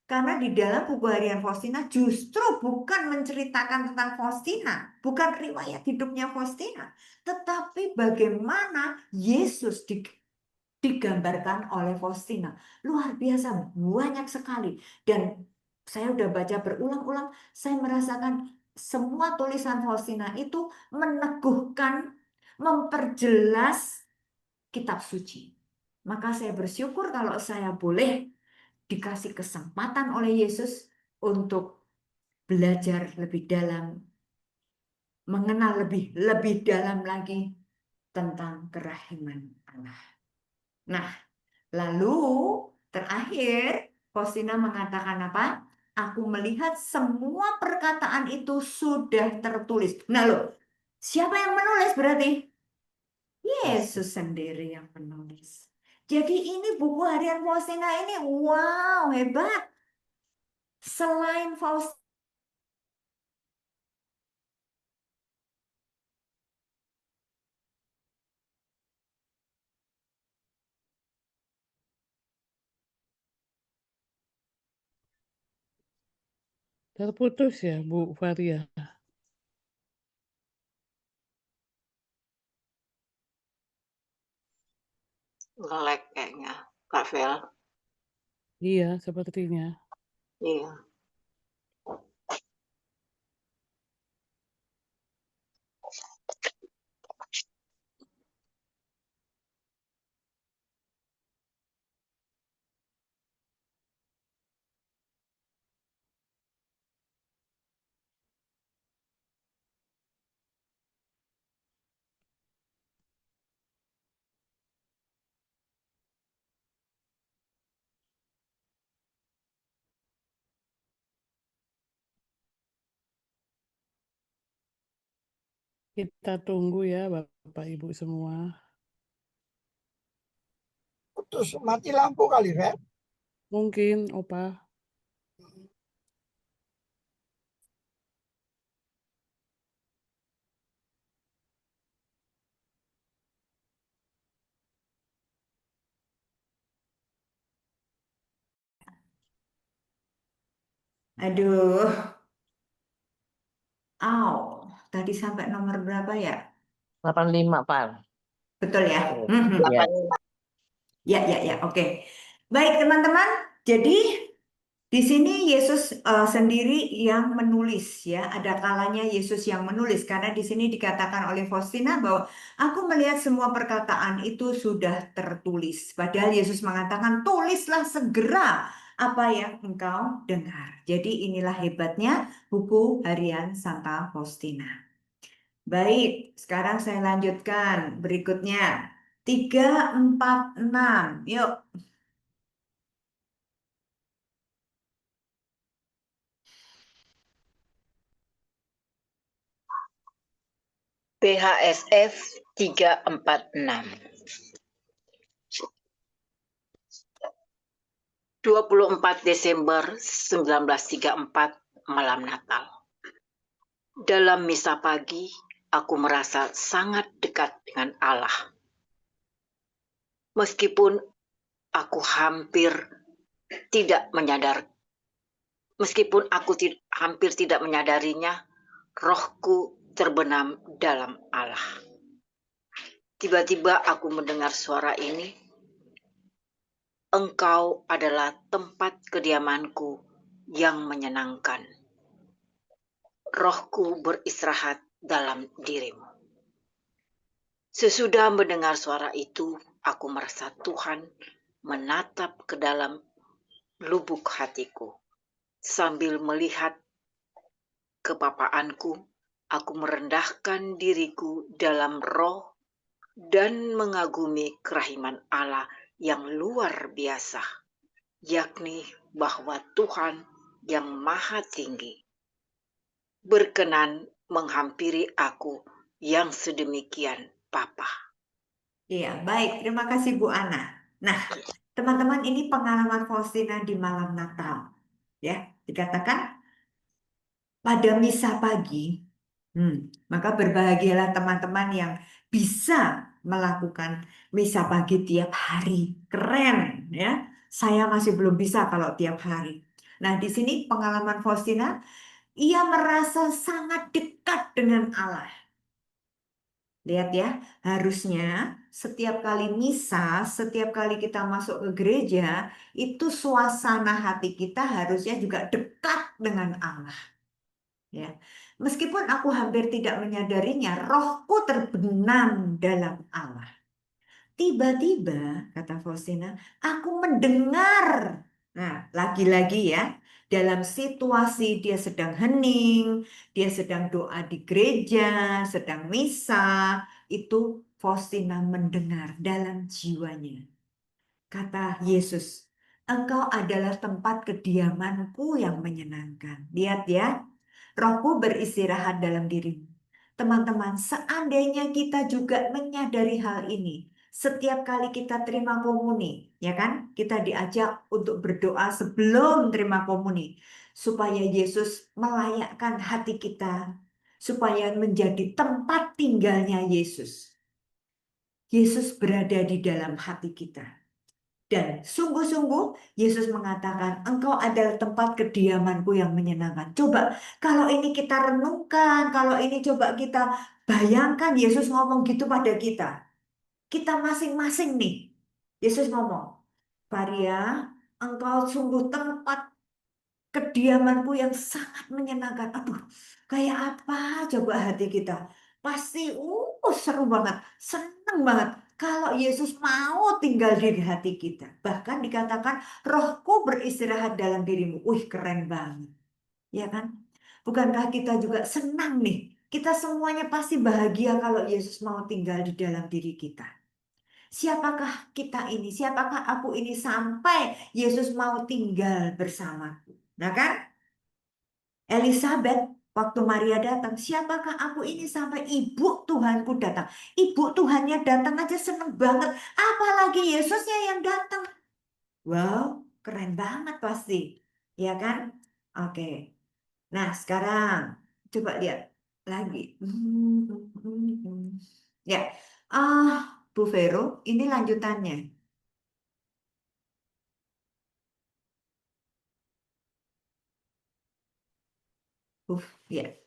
Speaker 3: Karena di dalam buku harian Faustina justru bukan menceritakan tentang Faustina, bukan riwayat hidupnya Faustina, tetapi bagaimana Yesus digambarkan oleh Faustina. Luar biasa, banyak sekali. Dan saya udah baca berulang-ulang, saya merasakan semua tulisan Faustina itu meneguhkan, memperjelas kitab suci. Maka saya bersyukur kalau saya boleh dikasih kesempatan oleh Yesus untuk belajar lebih dalam, mengenal lebih dalam lagi tentang kerahiman Allah. Nah, lalu terakhir Faustina mengatakan apa? Aku melihat semua perkataan itu sudah tertulis. Nah loh, siapa yang menulis berarti? Yesus sendiri yang menulis. Jadi ini buku harian Faustina ini, wow, hebat. Selain Faustina,
Speaker 2: Terputus ya, Bu Varia?
Speaker 8: Nge-lag kayaknya, Kak Vel.
Speaker 2: Iya, sepertinya.
Speaker 8: Iya.
Speaker 2: Kita tunggu ya Bapak Ibu semua.
Speaker 9: Putus, mati lampu kali, Vel.
Speaker 2: Mungkin, Opa.
Speaker 3: aduh, tadi sampai nomor berapa ya?
Speaker 7: 85, Pak.
Speaker 3: Betul ya?
Speaker 7: Ya.
Speaker 3: Ya, oke. Baik teman-teman, jadi di sini Yesus sendiri yang menulis ya. Ada kalanya Yesus yang menulis karena di sini dikatakan oleh Faustina bahwa aku melihat semua perkataan itu sudah tertulis. Padahal Yesus mengatakan tulislah segera apa yang engkau dengar. Jadi inilah hebatnya buku harian Santa Faustina. Baik, sekarang saya lanjutkan berikutnya. 3, 4, 6. Yuk.
Speaker 8: BHSF 346. 24 Desember 1934 malam Natal. Dalam misa pagi, aku merasa sangat dekat dengan Allah. Meskipun aku hampir tidak menyadarinya, rohku terbenam dalam Allah. Tiba-tiba aku mendengar suara ini, Engkau adalah tempat kediamanku yang menyenangkan. Rohku beristirahat dalam dirimu. Sesudah mendengar suara itu, aku merasa Tuhan menatap ke dalam lubuk hatiku. Sambil melihat kepapaanku, aku merendahkan diriku dalam roh dan mengagumi kerahiman Allah yang luar biasa, yakni bahwa Tuhan yang Maha Tinggi berkenan menghampiri aku yang sedemikian papa.
Speaker 3: Iya, baik. Terima kasih Bu Ana. Nah, teman-teman, ini pengalaman Faustina di malam Natal. Ya, dikatakan pada misa pagi, maka berbahagialah teman-teman yang bisa melakukan misa pagi tiap hari. Keren, ya. Saya masih belum bisa kalau tiap hari. Nah, di sini pengalaman Faustina, ia merasa sangat dekat dengan Allah. Lihat ya, harusnya setiap kali misa, setiap kali kita masuk ke gereja, itu suasana hati kita harusnya juga dekat dengan Allah. Ya. Meskipun aku hampir tidak menyadarinya, rohku terbenam dalam Allah. Tiba-tiba, kata Faustina, aku mendengar. Nah, lagi-lagi ya, dalam situasi dia sedang hening, dia sedang doa di gereja, sedang misa, itu Faustina mendengar dalam jiwanya. Kata Yesus, engkau adalah tempat kediamanku yang menyenangkan. Lihat ya, Rohku beristirahat dalam dirimu. Teman-teman, seandainya kita juga menyadari hal ini, setiap kali kita terima komuni, ya kan? Kita diajak untuk berdoa sebelum terima komuni, supaya Yesus melayakkan hati kita, supaya menjadi tempat tinggalnya Yesus. Yesus berada di dalam hati kita. Dan sungguh-sungguh Yesus mengatakan, engkau adalah tempat kediamanku yang menyenangkan. Coba kalau ini kita renungkan, kalau ini coba kita bayangkan Yesus ngomong gitu pada kita. Kita masing-masing nih. Yesus ngomong, Varia, engkau sungguh tempat kediamanku yang sangat menyenangkan. Aduh, kayak apa coba hati kita? Pasti seru banget, seneng banget. Kalau Yesus mau tinggal di hati kita. Bahkan dikatakan rohku beristirahat dalam dirimu. Keren banget. Ya kan? Bukankah kita juga senang nih? Kita semuanya pasti bahagia kalau Yesus mau tinggal di dalam diri kita. Siapakah kita ini? Siapakah aku ini sampai Yesus mau tinggal bersamaku? Nah kan? Elizabeth, waktu Maria datang, siapakah aku ini sampai ibu Tuhanku datang? Ibu Tuhannya datang aja seneng banget. Apalagi Yesusnya yang datang. Wow, keren banget pasti. Ya kan? Oke. Nah, sekarang coba lihat lagi. Ya, Bu Vero, ini lanjutannya. Ya.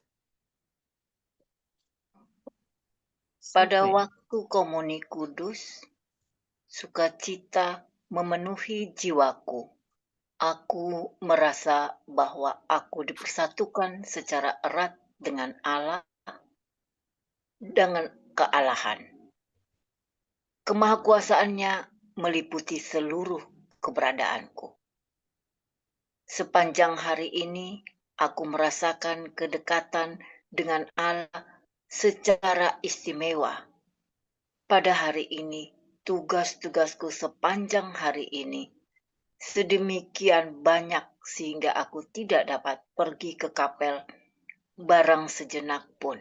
Speaker 8: Pada waktu komuni kudus, sukacita memenuhi jiwaku. Aku merasa bahwa aku dipersatukan secara erat dengan Allah, dengan kealahan. Kemahakuasaannya meliputi seluruh keberadaanku. Sepanjang hari ini, aku merasakan kedekatan dengan Allah secara istimewa. Pada hari ini, tugas-tugasku sepanjang hari ini sedemikian banyak sehingga aku tidak dapat pergi ke kapel barang sejenak pun.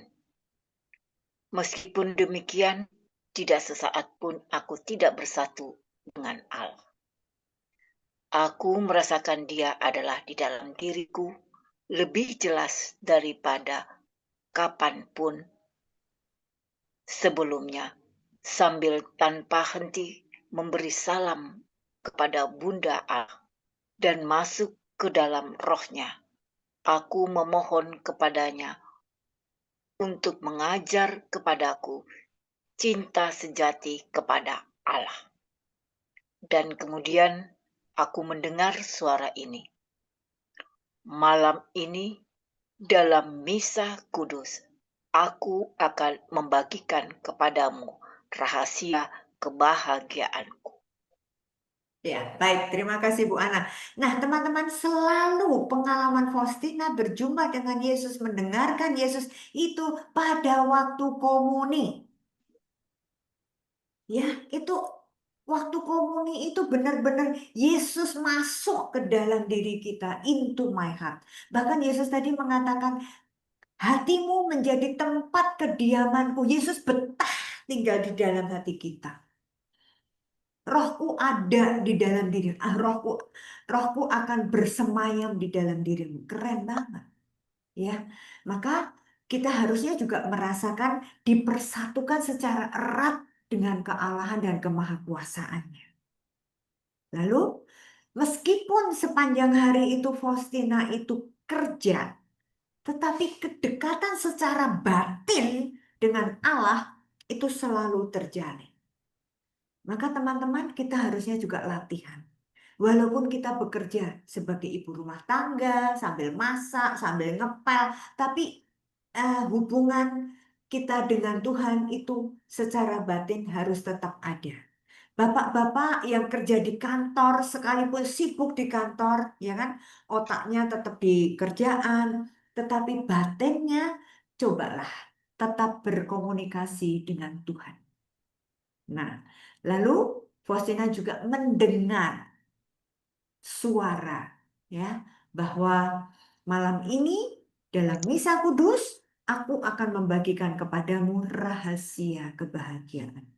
Speaker 8: Meskipun demikian, tidak sesaat pun aku tidak bersatu dengan Allah. Aku merasakan Dia adalah di dalam diriku lebih jelas daripada kapanpun sebelumnya, sambil tanpa henti memberi salam kepada Bunda Allah dan masuk ke dalam rohnya. Aku memohon kepadanya untuk mengajar kepadaku cinta sejati kepada Allah. Dan kemudian aku mendengar suara ini. Malam ini dalam misa kudus, aku akan membagikan kepadamu rahasia kebahagiaanku.
Speaker 3: Ya, baik. Terima kasih Bu Ana. Nah, teman-teman, selalu pengalaman Faustina berjumpa dengan Yesus, mendengarkan Yesus itu pada waktu komuni. Ya, itu waktu komuni itu benar-benar Yesus masuk ke dalam diri kita, into my heart. Bahkan Yesus tadi mengatakan, hatimu menjadi tempat kediamanku. Yesus betah tinggal di dalam hati kita. Rohku ada di dalam diri. Rohku akan bersemayam di dalam dirimu. Keren banget. Ya, maka kita harusnya juga merasakan dipersatukan secara erat dengan kealahan dan kemahakuasaannya. Lalu, meskipun sepanjang hari itu Faustina itu kerja, tetapi kedekatan secara batin dengan Allah itu selalu terjalin. Maka teman-teman, kita harusnya juga latihan. Walaupun kita bekerja sebagai ibu rumah tangga, sambil masak, sambil ngepel, tapi hubungan kita dengan Tuhan itu secara batin harus tetap ada. Bapak-bapak yang kerja di kantor, sekalipun sibuk di kantor, ya kan, otaknya tetap di kerjaan, tetapi batinnya cobalah tetap berkomunikasi dengan Tuhan. Nah, lalu Faustina juga mendengar suara, ya, bahwa malam ini dalam misa kudus aku akan membagikan kepadamu rahasia kebahagiaan.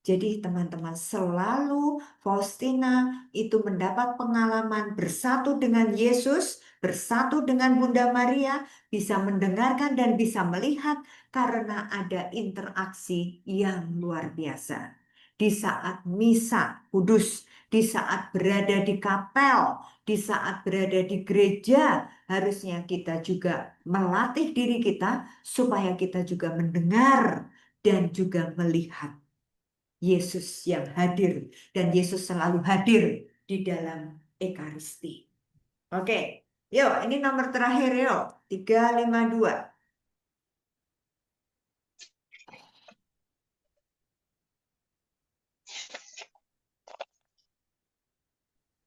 Speaker 3: Jadi teman-teman, selalu Faustina itu mendapat pengalaman bersatu dengan Yesus, bersatu dengan Bunda Maria, bisa mendengarkan dan bisa melihat karena ada interaksi yang luar biasa. Di saat misa kudus, di saat berada di kapel, di saat berada di gereja, harusnya kita juga melatih diri kita supaya kita juga mendengar dan juga melihat Yesus yang hadir, dan Yesus selalu hadir di dalam Ekaristi. Oke, yuk ini nomor terakhir yuk, 352.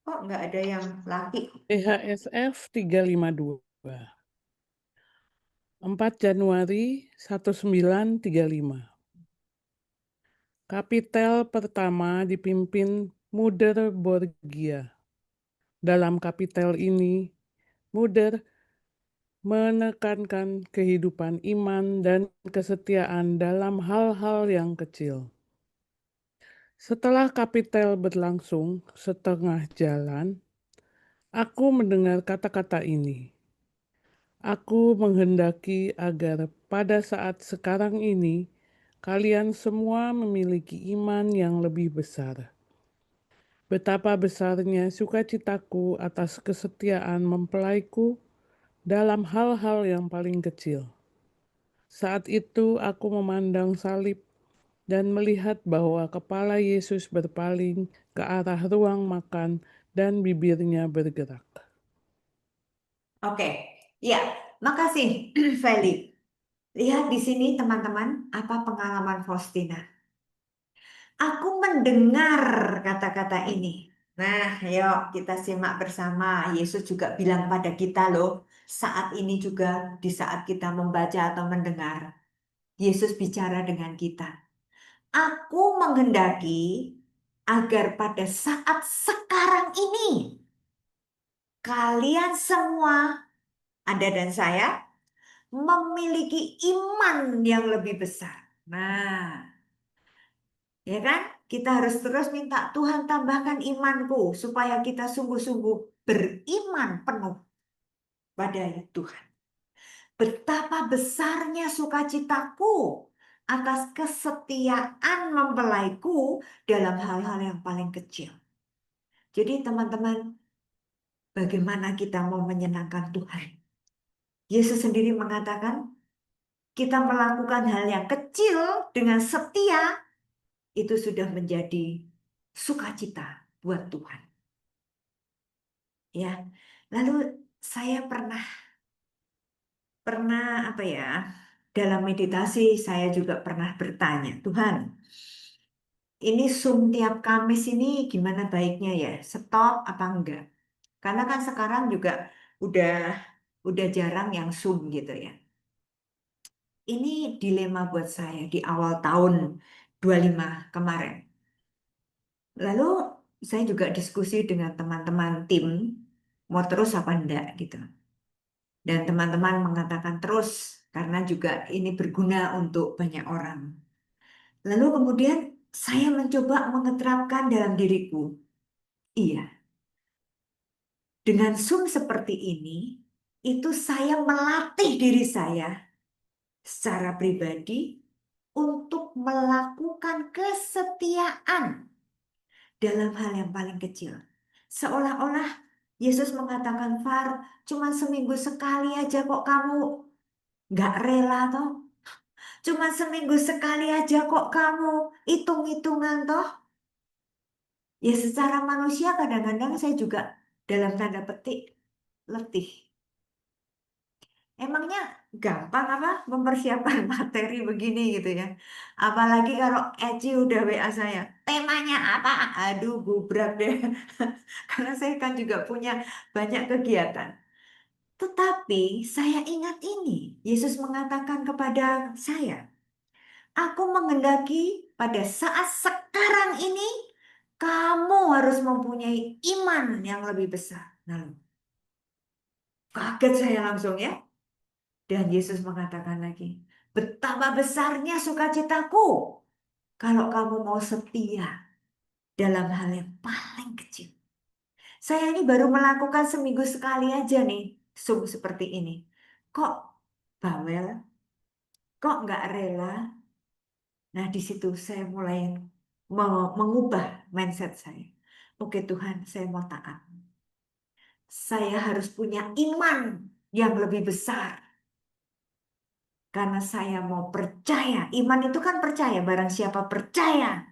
Speaker 3: Kok nggak ada yang laki?
Speaker 2: PHSF 352. 4 Januari 1935. Kapitel pertama dipimpin Muder Borgia. Dalam kapitel ini, Muder menekankan kehidupan iman dan kesetiaan dalam hal-hal yang kecil. Setelah kapitel berlangsung setengah jalan, aku mendengar kata-kata ini. Aku menghendaki agar pada saat sekarang ini kalian semua memiliki iman yang lebih besar. Betapa besarnya sukacitaku atas kesetiaan mempelaiku dalam hal-hal yang paling kecil. Saat itu aku memandang salib dan melihat bahwa kepala Yesus berpaling ke arah ruang makan dan bibirnya bergerak.
Speaker 3: Oke, ya, makasih Feli. Lihat di sini teman-teman, apa pengalaman Faustina. Aku mendengar kata-kata ini. Nah, yuk kita simak bersama. Yesus juga bilang pada kita loh, saat ini juga di saat kita membaca atau mendengar, Yesus bicara dengan kita. Aku menghendaki agar pada saat sekarang ini, kalian semua, Anda dan saya, memiliki iman yang lebih besar. Nah, ya kan? Kita harus terus minta Tuhan tambahkan imanku supaya kita sungguh-sungguh beriman penuh pada Tuhan. Betapa besarnya sukacitaku atas kesetiaan mempelaiku dalam hal-hal yang paling kecil. Jadi teman-teman, bagaimana kita mau menyenangkan Tuhan? Yesus sendiri mengatakan, kita melakukan hal yang kecil dengan setia, itu sudah menjadi sukacita buat Tuhan. Ya, lalu saya pernah apa ya, dalam meditasi saya juga pernah bertanya, Tuhan, ini Zoom tiap Kamis ini gimana baiknya ya? Stop apa enggak? Karena kan sekarang juga udah jarang yang Zoom gitu ya. Ini dilema buat saya di awal tahun 25 kemarin. Lalu saya juga diskusi dengan teman-teman tim, mau terus apa enggak gitu. Dan teman-teman mengatakan terus, karena juga ini berguna untuk banyak orang. Lalu kemudian saya mencoba mengeterapkan dalam diriku. Iya, dengan Zoom seperti ini, itu saya melatih diri saya secara pribadi untuk melakukan kesetiaan dalam hal yang paling kecil. Seolah-olah Yesus mengatakan, Far, cuma seminggu sekali aja kok kamu nggak rela toh. Cuma seminggu sekali aja kok kamu hitung-hitungan toh. Ya secara manusia kadang-kadang saya juga dalam tanda petik letih. Emangnya gampang apa mempersiapkan materi begini gitu ya. Apalagi kalau Eci udah WA saya, temanya apa? Aduh, gubrak deh. Karena saya kan juga punya banyak kegiatan. Tetapi saya ingat ini, Yesus mengatakan kepada saya, aku menghendaki pada saat sekarang ini kamu harus mempunyai iman yang lebih besar. Nah, kaget saya langsung ya. Dan Yesus mengatakan lagi, betapa besarnya sukacitaku kalau kamu mau setia dalam hal yang paling kecil. Saya ini baru melakukan seminggu sekali aja nih, sungguh seperti ini. Kok bawel? Kok nggak rela? Nah, di situ saya mulai mengubah mindset saya. Oke Tuhan, saya mau taat. Saya harus punya iman yang lebih besar. Karena saya mau percaya. Iman itu kan percaya. Barang siapa percaya,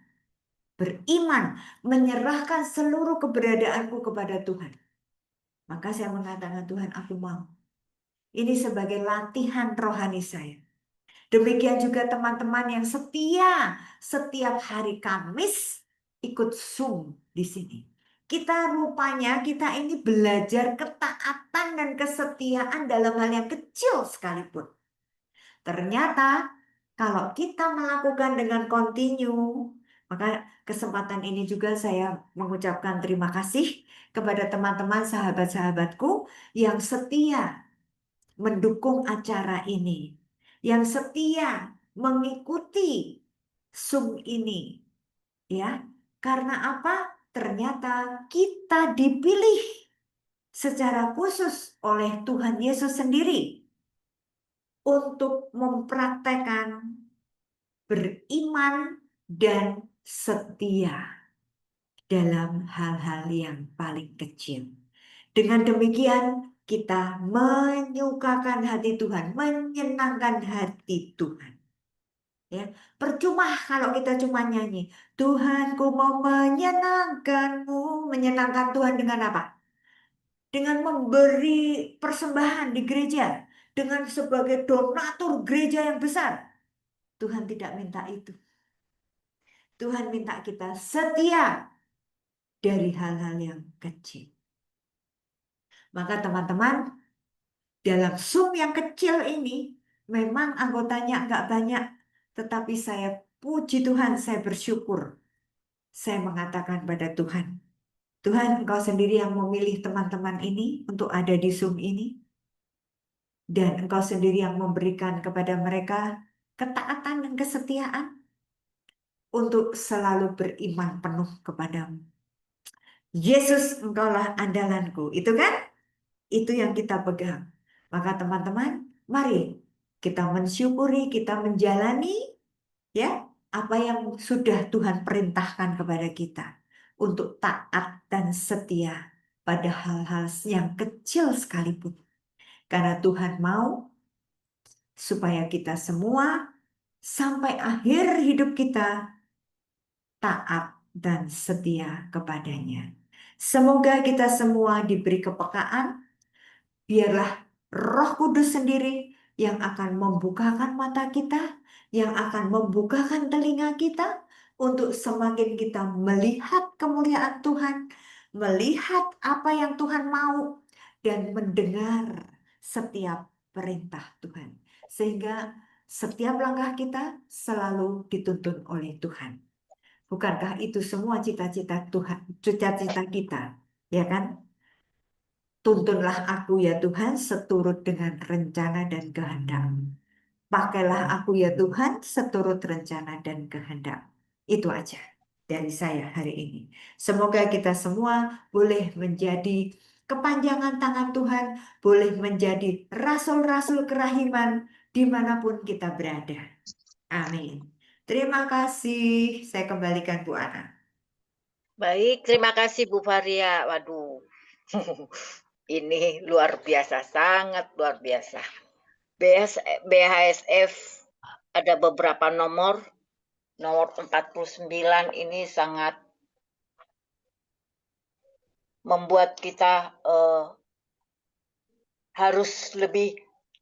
Speaker 3: beriman, menyerahkan seluruh keberadaanku kepada Tuhan. Maka saya mengatakan, Tuhan, aku mau. Ini sebagai latihan rohani saya. Demikian juga teman-teman yang setia setiap hari Kamis ikut Zoom di sini. Kita ini belajar ketaatan dan kesetiaan dalam hal yang kecil sekalipun. Ternyata kalau kita melakukan dengan kontinu, maka kesempatan ini juga saya mengucapkan terima kasih kepada teman-teman sahabat-sahabatku yang setia mendukung acara ini, yang setia mengikuti Zoom ini, ya. Karena apa? Ternyata kita dipilih secara khusus oleh Tuhan Yesus sendiri untuk mempraktekkan beriman dan setia dalam hal-hal yang paling kecil. Dengan demikian, kita menyukakan hati Tuhan, menyenangkan hati Tuhan. Ya, percuma kalau kita cuma nyanyi, Tuhanku mau menyenangkanmu. Menyenangkan Tuhan dengan apa? Dengan memberi persembahan di gereja, dengan sebagai donatur gereja yang besar. Tuhan tidak minta itu. Tuhan minta kita setia dari hal-hal yang kecil. Maka teman-teman, dalam Zoom yang kecil ini, memang anggotanya nggak banyak, tetapi saya puji Tuhan, saya bersyukur. Saya mengatakan pada Tuhan, Tuhan, Engkau sendiri yang memilih teman-teman ini untuk ada di Zoom ini. Dan Engkau sendiri yang memberikan kepada mereka ketaatan dan kesetiaan untuk selalu beriman penuh kepadamu. Yesus, Engkaulah andalanku. Itu kan? Itu yang kita pegang. Maka teman-teman, mari kita mensyukuri, kita menjalani ya apa yang sudah Tuhan perintahkan kepada kita untuk taat dan setia pada hal-hal yang kecil sekalipun. Karena Tuhan mau supaya kita semua sampai akhir hidup kita taat dan setia kepadanya. Semoga kita semua diberi kepekaan. Biarlah Roh Kudus sendiri yang akan membukakan mata kita, yang akan membukakan telinga kita untuk semakin kita melihat kemuliaan Tuhan, melihat apa yang Tuhan mau, dan mendengar setiap perintah Tuhan. Sehingga setiap langkah kita selalu dituntun oleh Tuhan. Bukankah itu semua cita-cita Tuhan, cita-cita kita, ya kan? Tuntunlah aku ya Tuhan seturut dengan rencana dan kehendak. Pakailah aku ya Tuhan seturut rencana dan kehendak. Itu aja dari saya hari ini. Semoga kita semua boleh menjadi kepanjangan tangan Tuhan, boleh menjadi rasul-rasul kerahiman dimanapun kita berada. Amin. Terima kasih. Saya kembalikan Bu Ana.
Speaker 8: Baik, terima kasih Bu Varia. Waduh, ini luar biasa, sangat luar biasa. BHSF ada beberapa nomor 49 ini sangat membuat kita harus lebih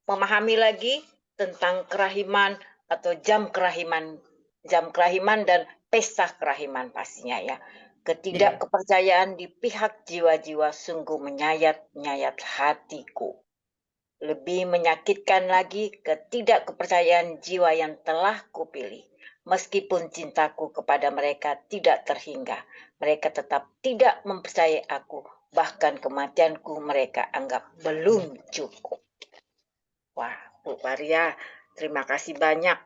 Speaker 8: memahami lagi tentang kerahiman atau jam kerahiman dan pesta kerahiman pastinya ya. Ketidakkepercayaan di pihak jiwa-jiwa sungguh menyayat-nyayat hatiku. Lebih menyakitkan lagi ketidakkepercayaan jiwa yang telah kupilih. Meskipun cintaku kepada mereka tidak terhingga, mereka tetap tidak mempercayai aku. Bahkan kematianku mereka anggap belum cukup. Wah, Bu Maria, terima kasih banyak